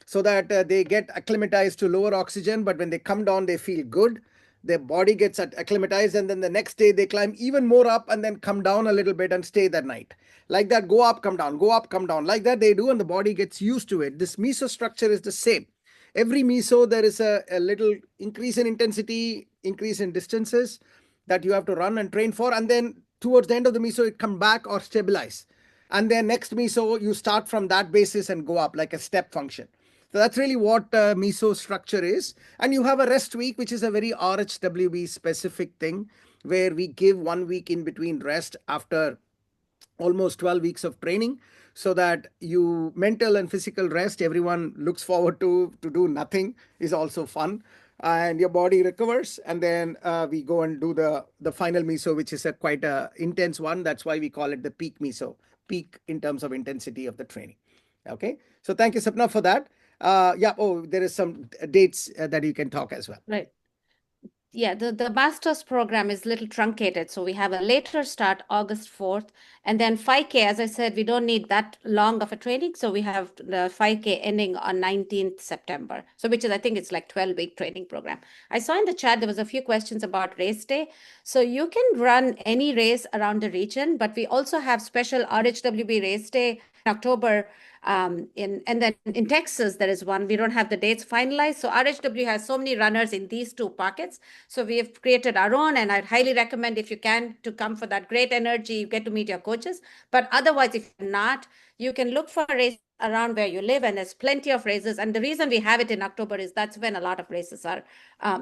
[SPEAKER 1] so that they get acclimatized to lower oxygen. But when they come down, they feel good. Their body gets acclimatized, and then the next day they climb even more up and then come down a little bit and stay that night. Like that, go up, come down, go up, come down. Like that they do, and the body gets used to it. This meso structure is the same. Every meso, there is a little increase in intensity, increase in distances that you have to run and train for. And then towards the end of the meso, it come back or stabilize. And then next meso, you start from that basis and go up like a step function. So that's really what meso structure is. And you have a rest week, which is a very RHWB specific thing, where we give 1 week in between rest after almost 12 weeks of training, so that you mental and physical rest, everyone looks forward to do nothing is also fun, and your body recovers. And then we go and do the final meso, which is a quite a intense one. That's why we call it the peak meso, peak in terms of intensity of the training. Okay, so thank you, Sapna, for that. There is some dates that you can talk as well.
[SPEAKER 3] Right. Yeah, the master's program is a little truncated. So we have a later start, August 4th, and then 5K. As I said, we don't need that long of a training. So we have the 5K ending on 19th September. So which is, I think it's like 12-week training program. I saw in the chat, there was a few questions about race day. So you can run any race around the region, but we also have special RHWB race day in October. And then in Texas, there is one. We don't have the dates finalized. So RHW has so many runners in these 2 pockets. So we have created our own, and I'd highly recommend, if you can, to come for that great energy. You get to meet your coaches. But otherwise, if you're not, you can look for races around where you live, and there's plenty of races. And the reason we have it in October is that's when a lot of races are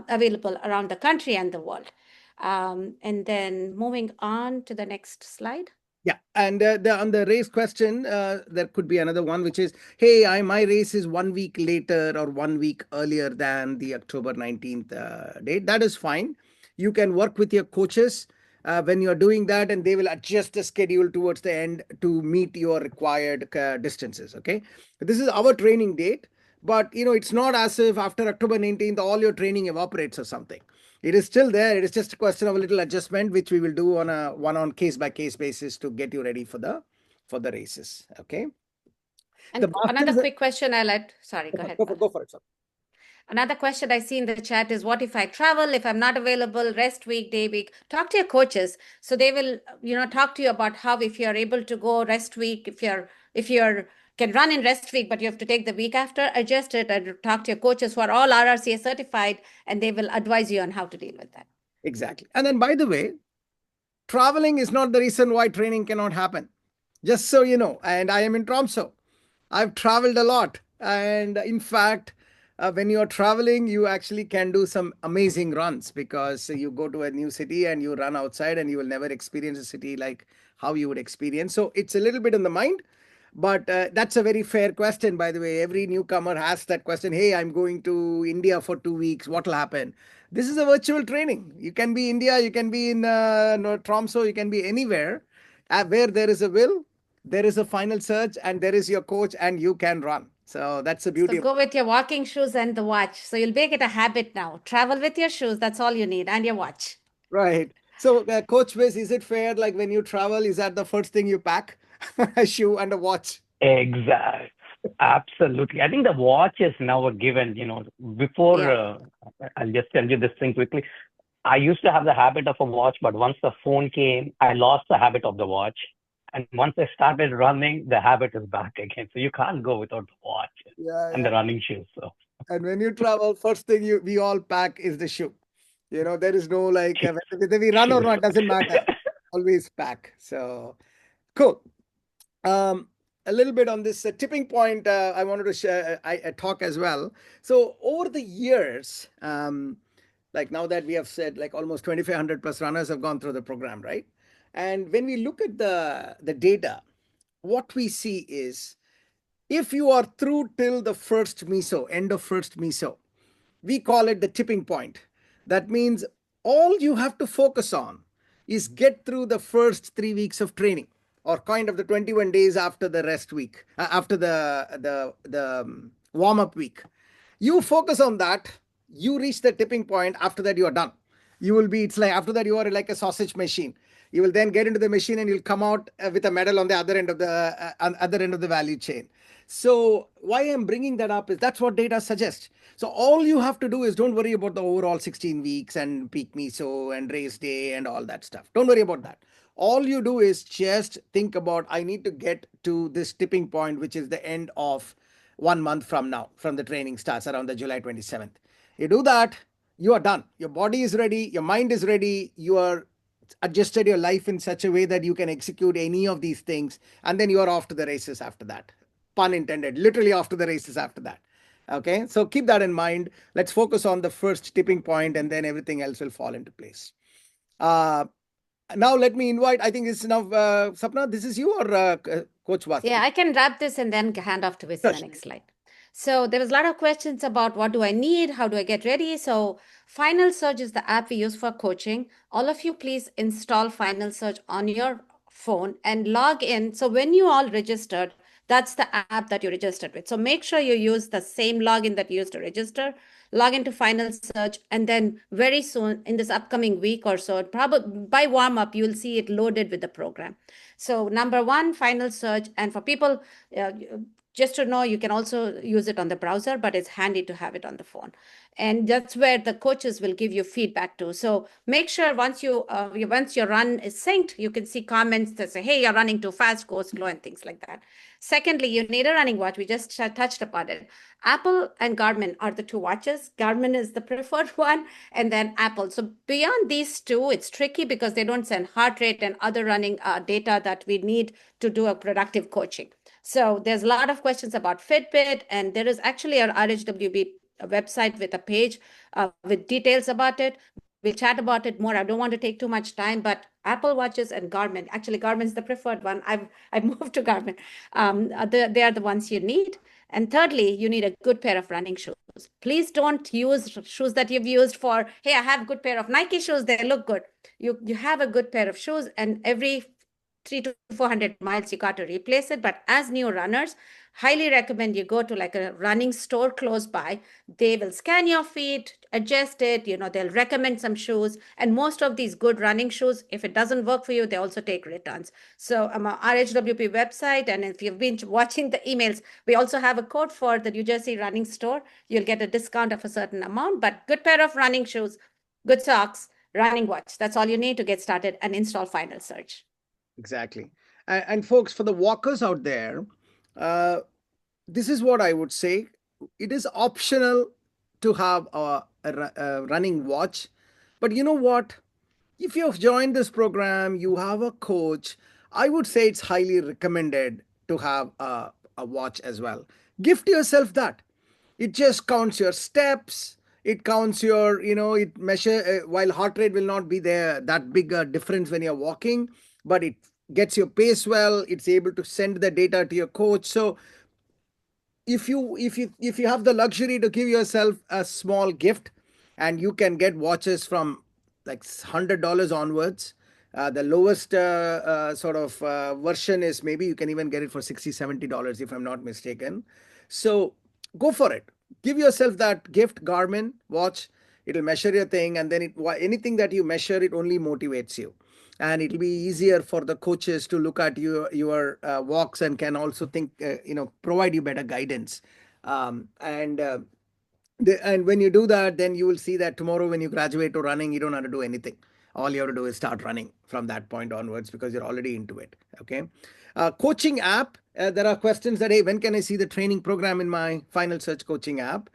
[SPEAKER 3] available around the country and the world. And then moving on to the next slide.
[SPEAKER 1] Yeah, and on the race question, there could be another one, which is, hey, my race is 1 week later or 1 week earlier than the October 19th date. That is fine. You can work with your coaches when you're doing that, and they will adjust the schedule towards the end to meet your required distances. Okay, this is our training date, but it's not as if after October 19th all your training evaporates or something. It is still there. It is just a question of a little adjustment, which we will do on a one-on case-by-case basis to get you ready for the races. Okay.
[SPEAKER 3] And another quick question sorry, go ahead.
[SPEAKER 1] Go for it, sir.
[SPEAKER 3] Another question I see in the chat is, what if I travel, if I'm not available, rest week, day week? Talk to your coaches. So they will, talk to you about how, if you're able to go rest week, if you're can run in rest week, but you have to take the week after, adjust it and talk to your coaches who are all RRCA certified, and they will advise you on how to deal with that.
[SPEAKER 1] Exactly. And then, by the way, traveling is not the reason why training cannot happen. Just so you know, and I am in Tromsø. I've traveled a lot. And in fact, when you're traveling, you actually can do some amazing runs, because you go to a new city and you run outside and you will never experience a city like how you would experience. So it's a little bit in the mind. But that's a very fair question, by the way. Every newcomer asks that question. Hey, I'm going to India for 2 weeks. What will happen? This is a virtual training. You can be India, you can be in Tromsø, you can be anywhere. Where there is a will, there is a final search, and there is your coach, and you can run. So that's the beauty.
[SPEAKER 3] So go with your walking shoes and the watch. So you'll make it a habit now. Travel with your shoes. That's all you need, and your watch.
[SPEAKER 1] Right. So, Coach Wiz, is it fair, like when you travel, is that the first thing you pack? A shoe and a watch?
[SPEAKER 2] Exactly. Absolutely. I think the watch is now a given. Before, I'll just tell you this thing quickly. I used to have the habit of a watch, but once the phone came, I lost the habit of the watch. And once I started running, the habit is back again. So you can't go without the watch and the running shoes. So.
[SPEAKER 1] And when you travel, first thing we all pack is the shoe. There is no like, whether we run or not, doesn't matter. Always pack. So, cool. A little bit on this tipping point, I wanted to share, I talk as well. So over the years, like now that we have said, like almost 2,500 plus runners have gone through the program, right? And when we look at the data, what we see is, if you are through till the first meso, end of first meso, we call it the tipping point. That means all you have to focus on is get through the first 3 weeks of training, or kind of the 21 days after the rest week, after the warm-up week. You focus on that, you reach the tipping point. After that, you are done. It's like, after that, you are like a sausage machine. You will then get into the machine and you'll come out with a medal on the other end of the value chain. So why I'm bringing that up is that's what data suggests. So all you have to do is, don't worry about the overall 16 weeks and peak meso and race day and all that stuff. Don't worry about that. All you do is just think about, I need to get to this tipping point, which is the end of 1 month from now, from the training starts around the July 27th. You do that, you are done. Your body is ready, your mind is ready, you are adjusted your life in such a way that you can execute any of these things, and then you are off to the races after that. Pun intended, literally off to the races after that. Okay, so keep that in mind. Let's focus on the first tipping point, and then everything else will fall into place. Now let me invite, I think it's now, Sapna, this is you or Coach Vasu?
[SPEAKER 3] Yeah, I can wrap this and then hand off to Viz in the next slide. So there was a lot of questions about what do I need? How do I get ready? So Final Surge is the app we use for coaching. All of you, please install Final Surge on your phone and log in. So when you all registered, that's the app that you registered with. So make sure you use the same login that you used to register. Log into Final Surge, and then very soon in this upcoming week or so, probably by warm up, you will see it loaded with the program. So number one, Final Surge. And for people, just to know, you can also use it on the browser, but it's handy to have it on the phone. And that's where the coaches will give you feedback too. So make sure once your run is synced, you can see comments that say, hey, you're running too fast, go slow, and things like that. Secondly, you need a running watch. We just touched upon it. Apple and Garmin are the two watches. Garmin is the preferred one, and then Apple. So beyond these two, it's tricky because they don't send heart rate and other running data that we need to do a productive coaching. So there's a lot of questions about Fitbit, and there is actually an RHWB website with a page with details about it. We'll chat about it more. I don't want to take too much time, but Apple Watches and Garmin, actually Garmin's the preferred one. I've moved to Garmin. They are the ones you need. And thirdly, you need a good pair of running shoes. Please don't use shoes that you've used for, hey, I have a good pair of Nike shoes. They look good. You have a good pair of shoes, and every 300 to 400 miles, you got to replace it. But as new runners, highly recommend you go to like a running store close by. They will scan your feet, adjust it, they'll recommend some shoes. And most of these good running shoes, if it doesn't work for you, they also take returns. So I'm on RHWB website, and if you've been watching the emails, we also have a code for the New Jersey running store. You'll get a discount of a certain amount, but good pair of running shoes, good socks, running watch. That's all you need to get started and install Final Search.
[SPEAKER 1] Exactly. And folks, for the walkers out there, this is what I would say. It is optional to have a running watch. But you know what? If you've joined this program, you have a coach, I would say it's highly recommended to have a watch as well. Gift yourself that. It just counts your steps. It counts your, it measure, while heart rate will not be there, that big difference when you're walking, but it gets your pace well. It's able to send the data to your coach. So if you have the luxury to give yourself a small gift, and you can get watches from like $100 onwards. The lowest version is maybe you can even get it for $60, $70 if I'm not mistaken. So go for it. Give yourself that gift, Garmin watch. It'll measure your thing, and then anything that you measure, it only motivates you. And it'll be easier for the coaches to look at your walks and can also think, provide you better guidance. And when you do that, then you will see that tomorrow when you graduate to running, you don't have to do anything. All you have to do is start running from that point onwards because you're already into it. Okay. Coaching app. There are questions that, hey, when can I see the training program in my Final Search coaching app?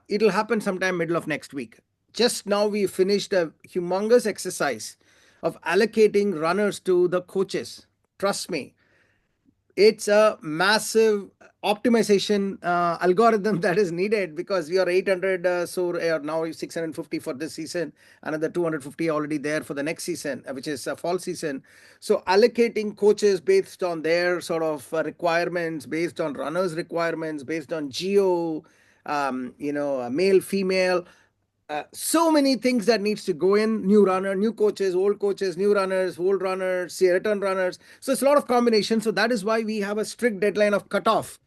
[SPEAKER 1] It'll happen sometime middle of next week. Just now we finished a humongous exercise of allocating runners to the coaches. Trust me, it's a massive optimization algorithm that is needed because we are 800, or now 650 for this season, another 250 already there for the next season, which is fall season. So allocating coaches based on their sort of requirements, based on runners' requirements, based on geo, male, female. So many things that needs to go in: new runner, new coaches, new runners, old runners, return runners. So it's a lot of combinations. So that is why we have a strict deadline of cutoff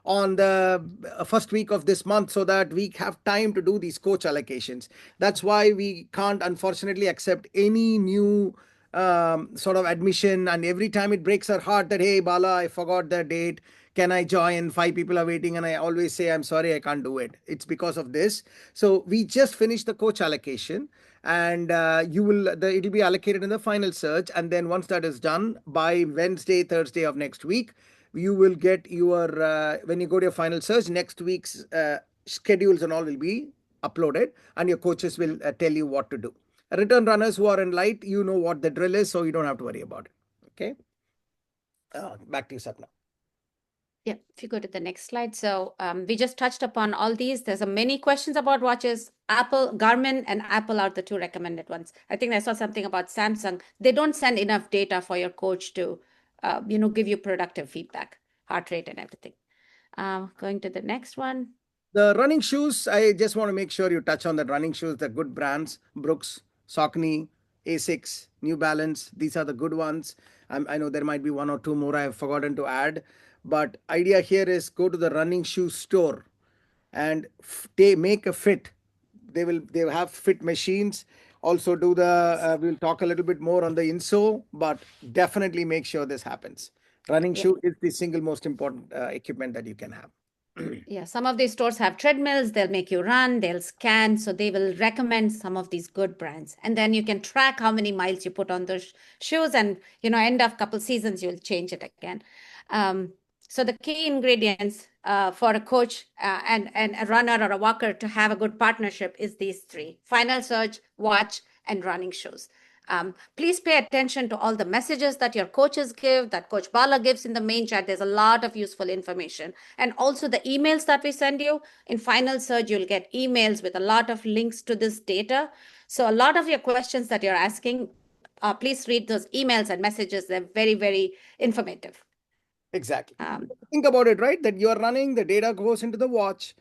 [SPEAKER 1] on the first week of this month so that we have time to do these coach allocations. That's why we can't, unfortunately, accept any new sort of admission. And every time it breaks our heart that, hey, Bala, I forgot the date. Can I join? 5 people are waiting. And I always say, I'm sorry, I can't do it. It's because of this. So we just finished the coach allocation, and it'll be allocated in the Final Search. And then once that is done, by Wednesday, Thursday of next week, you will get your, when you go to your Final Search, next week's schedules and all will be uploaded, and your coaches will tell you what to do. Return runners who are in light, you know what the drill is, so you don't have to worry about it. Okay. Back to you, Sapna.
[SPEAKER 3] Yeah, if you go to the next slide. So we just touched upon all these. There's many questions about watches. Apple, Garmin, and Apple are the 2 recommended ones. I think I saw something about Samsung. They don't send enough data for your coach to, give you productive feedback, heart rate and everything. Going to the next one.
[SPEAKER 1] The running shoes, I just want to make sure you touch on the running shoes, the good brands: Brooks, Saucony, Asics, New Balance. These are the good ones. I know there might be 1 or 2 more I have forgotten to add. But idea here is go to the running shoe store and they make a fit. They have fit machines. Also do we'll talk a little bit more on the insole, but definitely make sure this happens. Running shoe is the single most important equipment that you can have.
[SPEAKER 3] Yeah, some of these stores have treadmills. They'll make you run, they'll scan. So they will recommend some of these good brands. And then you can track how many miles you put on those shoes. And, end of couple seasons, you'll change it again. So the key ingredients for a coach and a runner or a walker to have a good partnership is these 3: Final Search, watch, and running shoes. Please pay attention to all the messages that your coaches give, that Coach Bala gives in the main chat. There's a lot of useful information. And also the emails that we send you. In Final Surge, you'll get emails with a lot of links to this data. So a lot of your questions that you're asking, please read those emails and messages. They're very, very informative.
[SPEAKER 1] Exactly. Think about it, right? That you are running, the data goes into the watch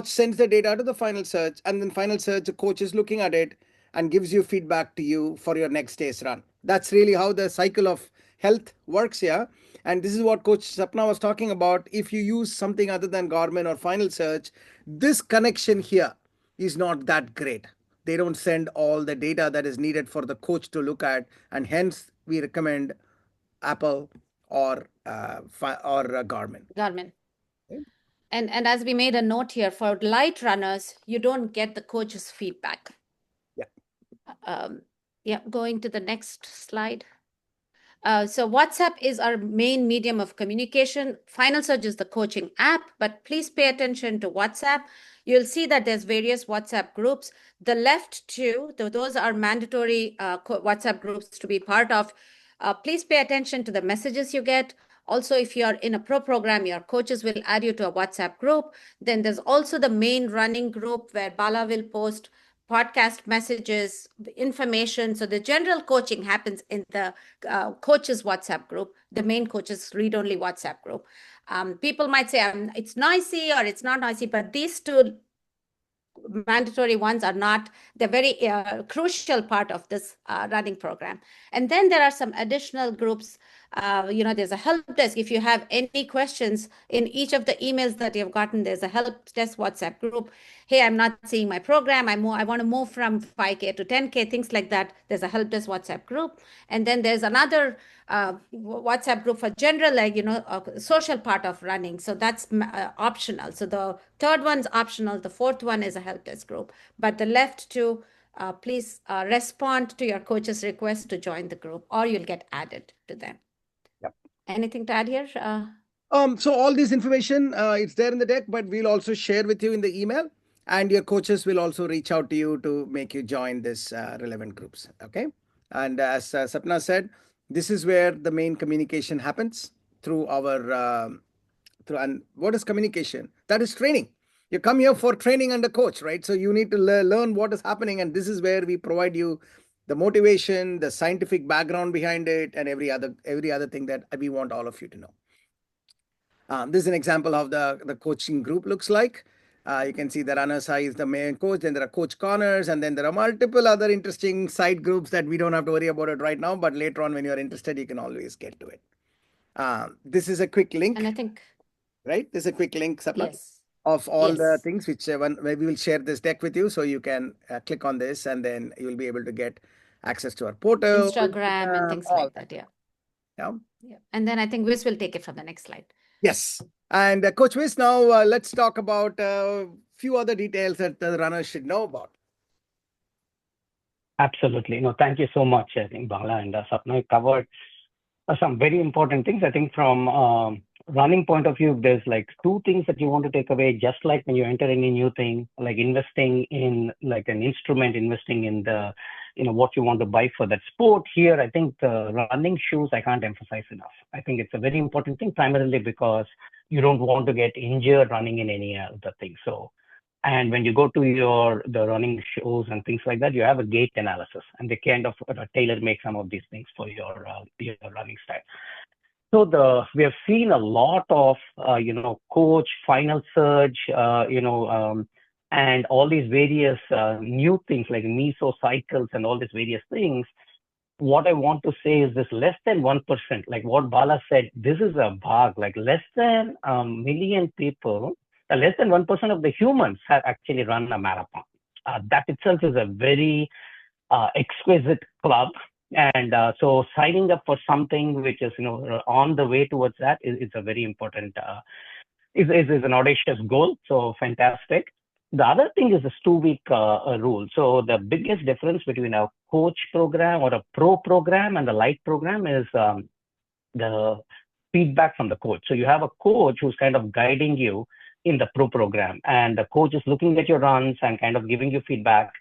[SPEAKER 1] sends the data to the Final Surge, and then Final Surge, the coach is looking at it and gives you feedback to you for your next day's run. That's really how the cycle of health works here. And this is what Coach Sapna was talking about. If you use something other than Garmin or Final Surge, this connection here is not that great. They don't send all the data that is needed for the coach to look at, and hence we recommend Apple or Garmin.
[SPEAKER 3] Garmin.
[SPEAKER 1] Okay.
[SPEAKER 3] And as we made a note here, for light runners, you don't get the coach's feedback. Yeah. Going to the next slide. So WhatsApp is our main medium of communication. Final Surge is the coaching app, but please pay attention to WhatsApp. You'll see that there's various WhatsApp groups. The left two, those are mandatory WhatsApp groups to be part of. Please pay attention to the messages you get. Also, if you're in a pro program, your coaches will add you to a WhatsApp group. Then there's also the main running group where Bala will post podcast messages, information. So the general coaching happens in the coaches WhatsApp group, the main coaches read-only WhatsApp group. People might say it's noisy or it's not noisy, but these two mandatory ones are not. They're very crucial part of this running program. And then there are some additional groups. There's a help desk. If you have any questions in each of the emails that you've gotten, there's a help desk WhatsApp group. Hey, I'm not seeing my program. I want to move from 5K to 10K, things like that. There's a help desk WhatsApp group. And then there's another WhatsApp group for general, social part of running. So that's optional. So the third one's optional. The fourth one is a help desk group. But the left two, please respond to your coach's request to join the group, or you'll get added to them.
[SPEAKER 1] Yep.
[SPEAKER 3] Anything to add here?
[SPEAKER 1] So all this information, it's there in the deck, but we'll also share with you in the email, and your coaches will also reach out to you to make you join this relevant groups. Okay. And as Sapna said, this is where the main communication happens through our and what is communication? That is training. You come here for training under coach, right? So you need to learn what is happening, and this is where we provide you the motivation, the scientific background behind it, and every other thing that we want all of you to know. This is an example of the coaching group looks like. You can see the runner's high is the main coach, then there are coach corners, and then there are multiple other interesting side groups that we don't have to worry about it right now, but later on when you're interested, you can always get to it. This is a quick link.
[SPEAKER 3] And I think,
[SPEAKER 1] right? This is a quick link, Sapna,
[SPEAKER 3] yes,
[SPEAKER 1] of all the things which we will share this deck with you, so you can click on this, and then you will be able to get access to our portal,
[SPEAKER 3] Instagram, and things like that. Yeah. And then I think Wiz will take it from the next slide.
[SPEAKER 1] Yes. And Coach Wiz, now let's talk about a few other details that the runners should know about.
[SPEAKER 2] Absolutely. No, thank you so much. I think Bala and Sapna covered some very important things. I think from running point of view, there's like two things that you want to take away, just like when you enter any new thing, like investing in like an instrument, investing in the, what you want to buy for that sport. Here, I think the running shoes, I can't emphasize enough. I think it's a very important thing, primarily because you don't want to get injured running in any other thing. So, and when you go to the running shows and things like that, you have a gait analysis, and they kind of tailor make some of these things for your running style. So we have seen a lot of coach, Final Surge, and all these various new things like meso cycles and all these various things. What I want to say is this: less than 1%, like what Bala said, this is a bug. Like less than a million people, less than 1% of the humans have actually run a marathon. That itself is a very exquisite club. And so signing up for something which is on the way towards that is a very important is an audacious goal. So fantastic. The other thing is this 2-week rule. So the biggest difference between a coach program or a pro program and the light program is the feedback from the coach. So you have a coach who's kind of guiding you in the pro program, and the coach is looking at your runs and kind of giving you feedback.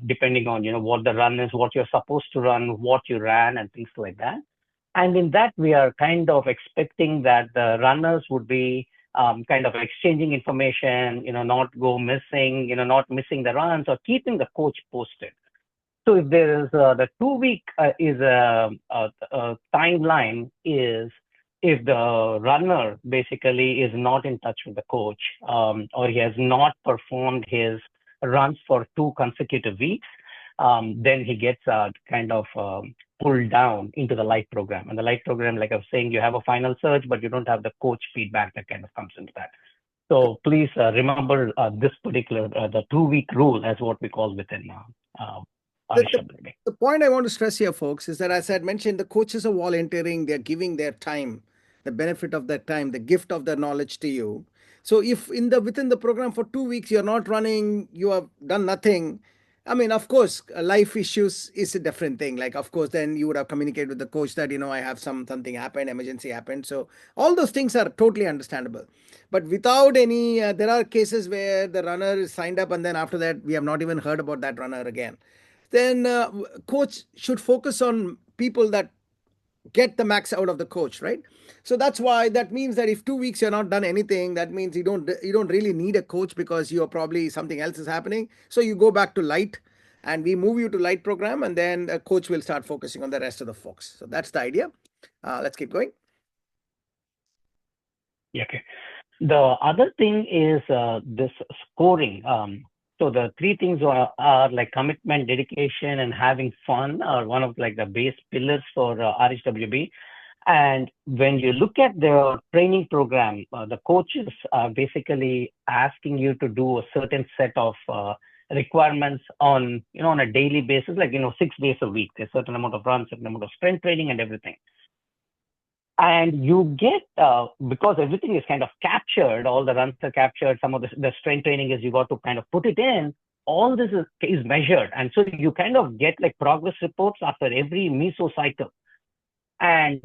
[SPEAKER 2] depending on, what the run is, what you're supposed to run, what you ran, and things like that. And in that, we are kind of expecting that the runners would be kind of exchanging information, not go missing, not missing the runs or keeping the coach posted. So if there is the 2 week is a timeline is if the runner basically is not in touch with the coach or he has not performed his runs for 2 consecutive weeks, then he gets kind of pulled down into the light program. And the light program, like I was saying, you have a final search, but you don't have the coach feedback that kind of comes into that. So please remember this particular, the 2 week rule as what we call within RHWB.
[SPEAKER 1] The point I want to stress here, folks, is that as I had mentioned, the coaches are volunteering, they're giving their time, the benefit of their time, the gift of their knowledge to you. So if within the program for 2 weeks you're not running, you have done nothing. I mean, of course, life issues is a different thing. Like, of course, then you would have communicated with the coach that, I have something happened, emergency happened. So all those things are totally understandable. But without any, there are cases where the runner is signed up and then after that, we have not even heard about that runner again. Then coach should focus on people that get the max out of the coach, right? So that's why that means that if 2 weeks you're not done anything, that means you don't really need a coach because you're probably something else is happening. So you go back to light and we move you to light program and then a coach will start focusing on the rest of the folks. So that's the idea. Let's keep going.
[SPEAKER 2] Yeah, okay. The other thing is this scoring. So the 3 things are like commitment, dedication, and having fun are one of like the base pillars for RHWB. And when you look at the training program, the coaches are basically asking you to do a certain set of requirements on, on a daily basis, like, 6 days a week. There's a certain amount of runs, certain amount of strength training and everything. And you get, because everything is kind of captured, all the runs are captured, some of the strength training is you got to kind of put it in, all this is measured. And so you kind of get like progress reports after every mesocycle. And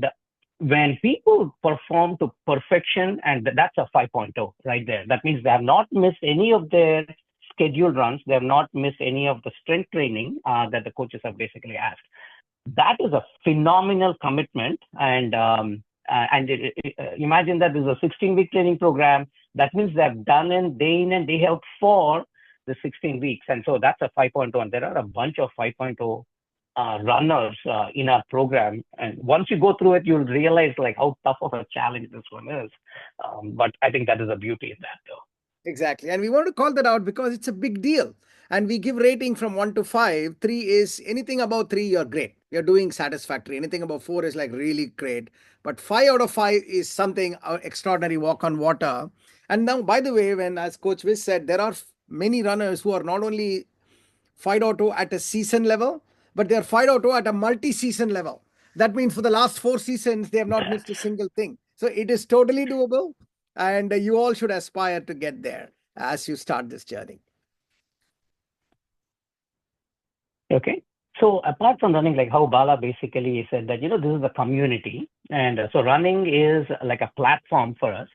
[SPEAKER 2] when people perform to perfection, and that's a 5.0 right there, that means they have not missed any of their scheduled runs, they have not missed any of the strength training that the coaches have basically asked. That is a phenomenal commitment. And imagine that there's a 16-week training program. That means they've done it day in and day out for the 16 weeks. And so that's a 5.0. And there are a bunch of 5.0 runners in our program. And once you go through it, you'll realize like how tough of a challenge this one is. But I think that is the beauty in that, though.
[SPEAKER 1] Exactly. And we want to call that out because it's a big deal. And we give rating from 1 to 5. 3 is anything above 3, you're great. You're doing satisfactory. Anything above 4 is like really great. But 5 out of 5 is something extraordinary, walk on water. And now, by the way, when as Coach Viz said, there are many runners who are not only 5.0 at a season level, but they're 5.0 at a multi-season level. That means for the last 4 seasons, they have not missed a single thing. So it is totally doable. And you all should aspire to get there as you start this journey.
[SPEAKER 2] Okay. So apart from running, like how Bala basically said that, this is a community. And so running is like a platform for us.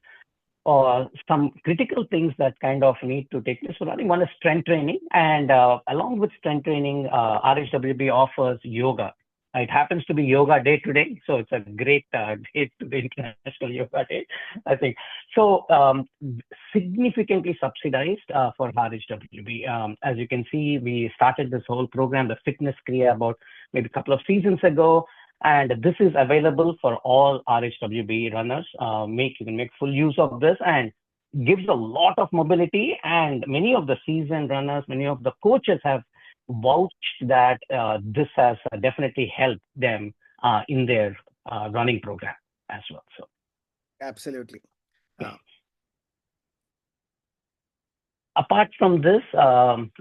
[SPEAKER 2] Or some critical things that kind of need to take place for running. One is strength training. And along with strength training, RHWB offers yoga. It happens to be Yoga Day today, so it's a great day to the International Yoga Day, I think. So significantly subsidized for RHWB. As you can see, we started this whole program, the Fitness Kriya, about maybe a couple of seasons ago. And this is available for all RHWB runners. You can make full use of this and gives a lot of mobility. And many of the seasoned runners, many of the coaches have vouched that this has definitely helped them in their running program as well. So,
[SPEAKER 1] absolutely.
[SPEAKER 2] Apart from this,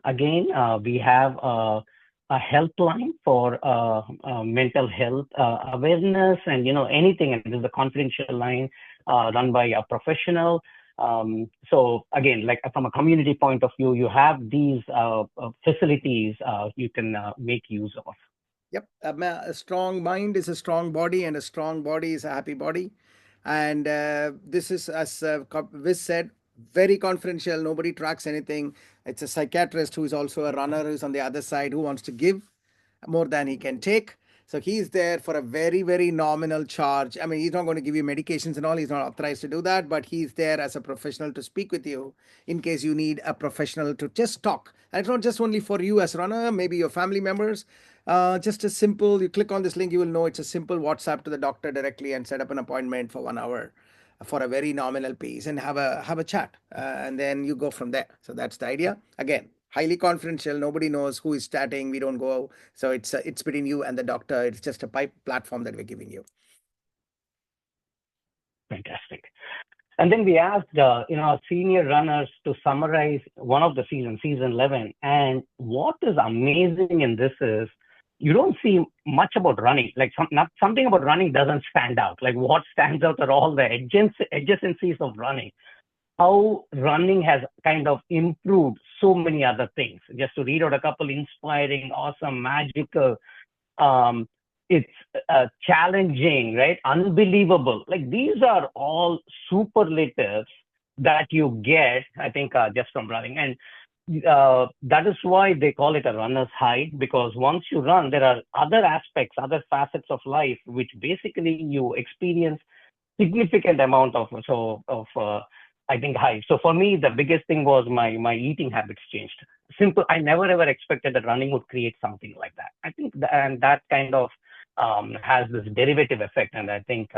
[SPEAKER 2] again, we have a helpline for mental health awareness and anything. And this is a confidential line run by a professional. So again, like from a community point of view, you have these facilities you can make use of.
[SPEAKER 1] Yep. A strong mind is a strong body, and a strong body is a happy body. And this is, as Viz said, very confidential. Nobody tracks anything. It's a psychiatrist who is also a runner who's on the other side who wants to give more than he can take. So he's there for a very, very nominal charge. I mean, he's not going to give you medications and all. He's not authorized to do that, but he's there as a professional to speak with you in case you need a professional to just talk. And it's not just only for you as a runner, maybe your family members. Just a simple, you click on this link, you will know it's a simple WhatsApp to the doctor directly and set up an appointment for 1 hour for a very nominal piece and have a chat, and then you go from there. So that's the idea. Again, highly confidential. Nobody knows who is chatting. We don't go. So it's between you and the doctor. It's just a pipe platform that we're giving you.
[SPEAKER 2] Fantastic. And then we asked, our senior runners to summarize one of the season 11. And what is amazing in this is you don't see much about running. Like something about running doesn't stand out. Like what stands out are all the adjacencies of running. How running has kind of improved so many other things. Just to read out a couple inspiring, awesome, magical, it's challenging, right? Unbelievable. Like these are all superlatives that you get, I think, just from running. And that is why they call it a runner's high, because once you run, there are other aspects, other facets of life, which basically you experience significant amount of I think high. So for me, the biggest thing was my eating habits changed. Simple. I never ever expected that running would create something like that. I think and that kind of has this derivative effect. And I think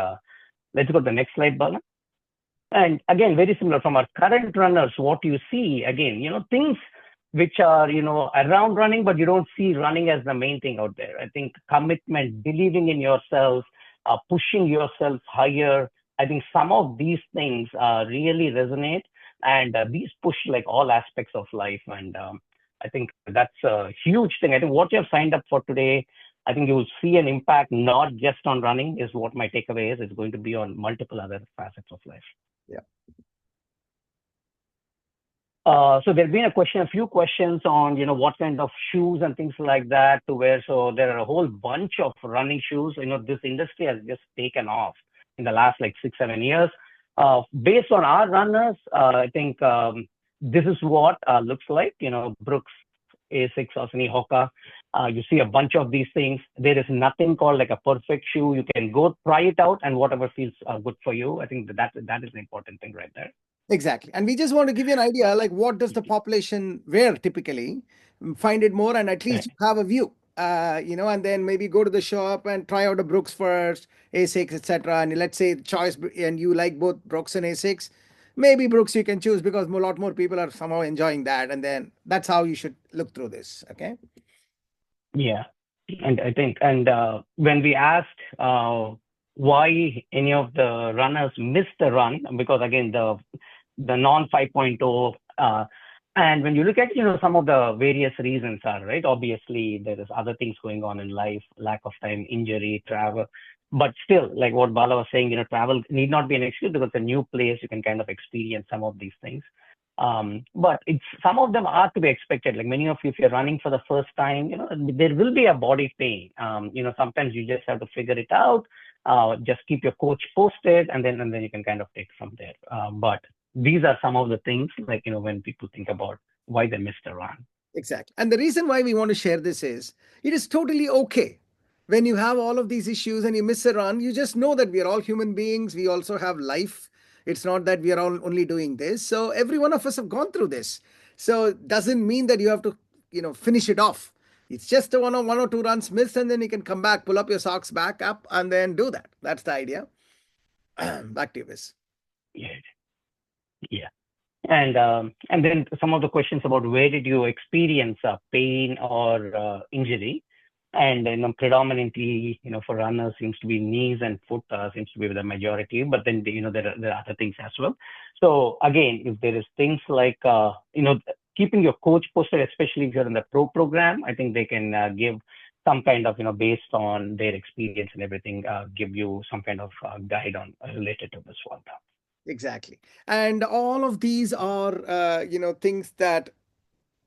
[SPEAKER 2] let's go to the next slide, Bala. And again, very similar from our current runners, what you see again, things which are around running, but you don't see running as the main thing out there. I think commitment, believing in yourself, pushing yourself higher. I think some of these things really resonate, and these push like all aspects of life. And I think that's a huge thing. I think what you have signed up for today, I think you will see an impact not just on running, is what my takeaway is. It's going to be on multiple other facets of life.
[SPEAKER 1] Yeah.
[SPEAKER 2] So there's been a few questions on, what kind of shoes and things like that to wear. So there are a whole bunch of running shoes. This industry has just taken off in the last like 6-7 years. Based on our runners, I think this is what looks like, Brooks, Asics, Osni, Hoka. You see a bunch of these things. There is nothing called like a perfect shoe. You can go try it out and whatever feels good for you. I think that is the important thing right there.
[SPEAKER 1] Exactly. And we just want to give you an idea, like what does the population wear typically? Find it more and at least you have a view. And then maybe go to the shop and try out a Brooks first, Asics, etc. And let's say choice, and you like both Brooks and Asics, maybe Brooks you can choose because a lot more people are somehow enjoying that. And then that's how you should look through this. Okay.
[SPEAKER 2] Yeah. And I think, when we asked why any of the runners missed the run, because again, the non 5.0, and when you look at, some of the various reasons are, right, obviously there is other things going on in life, lack of time, injury, travel, but still, like what Bala was saying, travel need not be an excuse because it's a new place. You can kind of experience some of these things. But some of them are to be expected. Like many of you, if you're running for the first time, there will be a body pain. Sometimes you just have to figure it out. Just keep your coach posted, and then you can kind of take from there. But these are some of the things, like, when people think about why they missed a run.
[SPEAKER 1] Exactly. And the reason why we want to share this is it is totally okay. When you have all of these issues and you miss a run, you just know that we are all human beings. We also have life. It's not that we are all only doing this. So every one of us have gone through this. So it doesn't mean that you have to, finish it off. It's just a one or two runs missed, and then you can come back, pull up your socks back up, and then do that. That's the idea. Back to you, Viz.
[SPEAKER 2] Yeah. And then some of the questions about where did you experience pain or injury? And predominantly, for runners seems to be knees and foot seems to be the majority, but then there are other things as well. So again, if there is things like keeping your coach posted, especially if you're in the pro program, I think they can give some kind of based on their experience and everything, give you some kind of guide on related to this one.
[SPEAKER 1] Exactly. And all of these are things that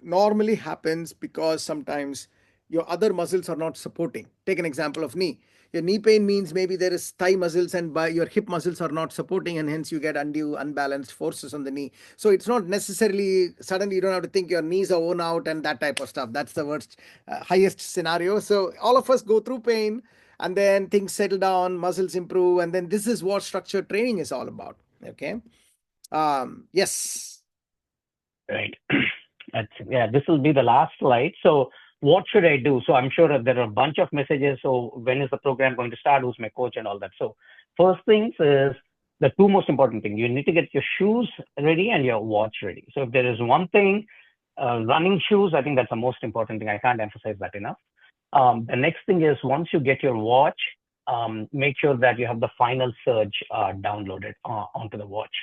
[SPEAKER 1] normally happens because sometimes your other muscles are not supporting. Take an example of knee. Your knee pain means maybe there is thigh muscles and your hip muscles are not supporting, and hence you get undue unbalanced forces on the knee. So it's not necessarily suddenly you don't have to think your knees are worn out and that type of stuff. That's the worst, highest scenario. So all of us go through pain, and then things settle down, muscles improve, and then this is what structured training is all about. Okay. Yes.
[SPEAKER 2] Right. This will be the last slide. So what should I do? So I'm sure that there are a bunch of messages. So when is the program going to start? Who's my coach and all that? So first things is the two most important things. You need to get your shoes ready and your watch ready. So if there is one thing, running shoes, I think that's the most important thing. I can't emphasize that enough. The next thing is once you get your watch, make sure that you have the final surge downloaded onto the watch.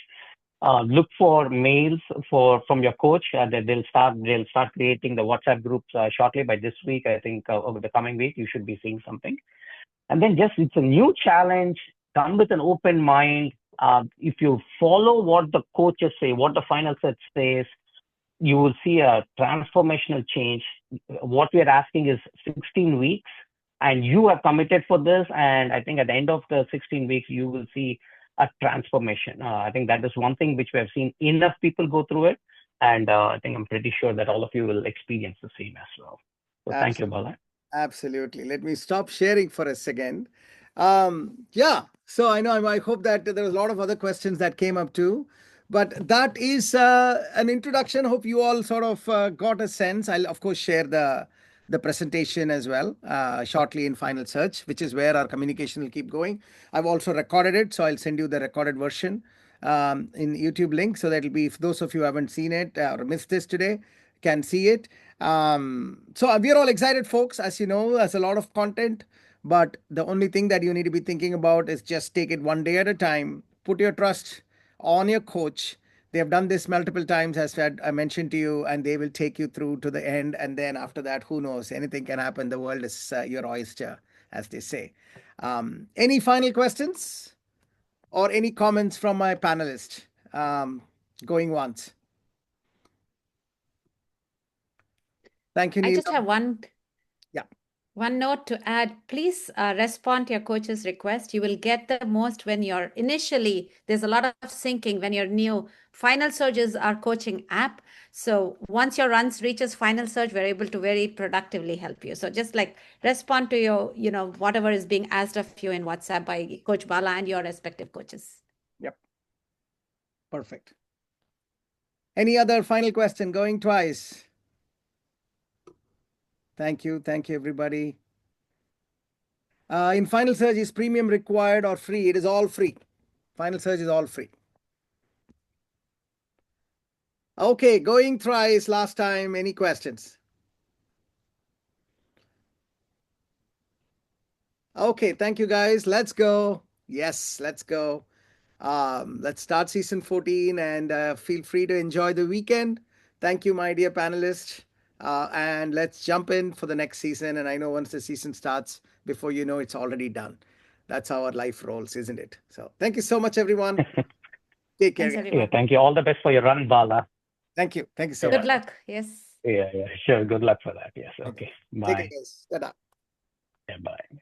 [SPEAKER 2] Look for mails from your coach. They'll start creating the WhatsApp groups shortly. By this week, I think over the coming week, you should be seeing something. And then it's a new challenge. Come with an open mind. If you follow what the coaches say, what the final set says, you will see a transformational change. What we are asking is 16 weeks, and you are committed for this. And I think at the end of the 16 weeks, you will see a transformation. I think that is one thing which we have seen enough people go through it. And I think I'm pretty sure that all of you will experience the same as well. So thank you, Bala.
[SPEAKER 1] Absolutely. Let me stop sharing for a second. So I hope that there was a lot of other questions that came up too. But that is an introduction. Hope you all sort of got a sense. I'll, of course, share the presentation as well shortly in Final Search, which is where our communication will keep going. I've also recorded it, so I'll send you the recorded version in YouTube link. So that'll be, if those of you who haven't seen it or missed this today, can see it. So we're all excited, folks. As you know, there's a lot of content, but the only thing that you need to be thinking about is just take it one day at a time. Put your trust on your coach. They have done this multiple times, as I mentioned to you, and they will take you through to the end. And then after that, who knows? Anything can happen. The world is your oyster, as they say. Any final questions or any comments from my panelists? Going once. Thank you, Neil.
[SPEAKER 3] I just have one note to add. Please respond to your coach's request. You will get the most when you're initially, there's a lot of syncing when you're new. Final Surge is our coaching app. So once your runs reaches Final Surge, we're able to very productively help you. So just like respond to your, whatever is being asked of you in WhatsApp by Coach Bala and your respective coaches.
[SPEAKER 1] Yep. Perfect. Any other final question? Going twice. Thank you. Thank you, everybody. In Final Surge, is premium required or free? It is all free. Final Surge is all free. Okay, going thrice last time. Any questions? Okay, thank you, guys. Let's go. Yes, let's go. Let's start season 14 and feel free to enjoy the weekend. Thank you, my dear panelists. And let's jump in for the next season. And I know once the season starts, before you know, it's already done. That's how our life rolls, isn't it? So thank you so much, everyone. Take care.
[SPEAKER 2] Thank you. All the best for your run, Bala.
[SPEAKER 1] Thank you. Thank you so much.
[SPEAKER 3] Good luck. Yes.
[SPEAKER 2] Yeah, sure. Good luck for that. Yes. Okay. Bye.
[SPEAKER 1] Take care, guys. Ta-da.
[SPEAKER 2] Yeah, bye.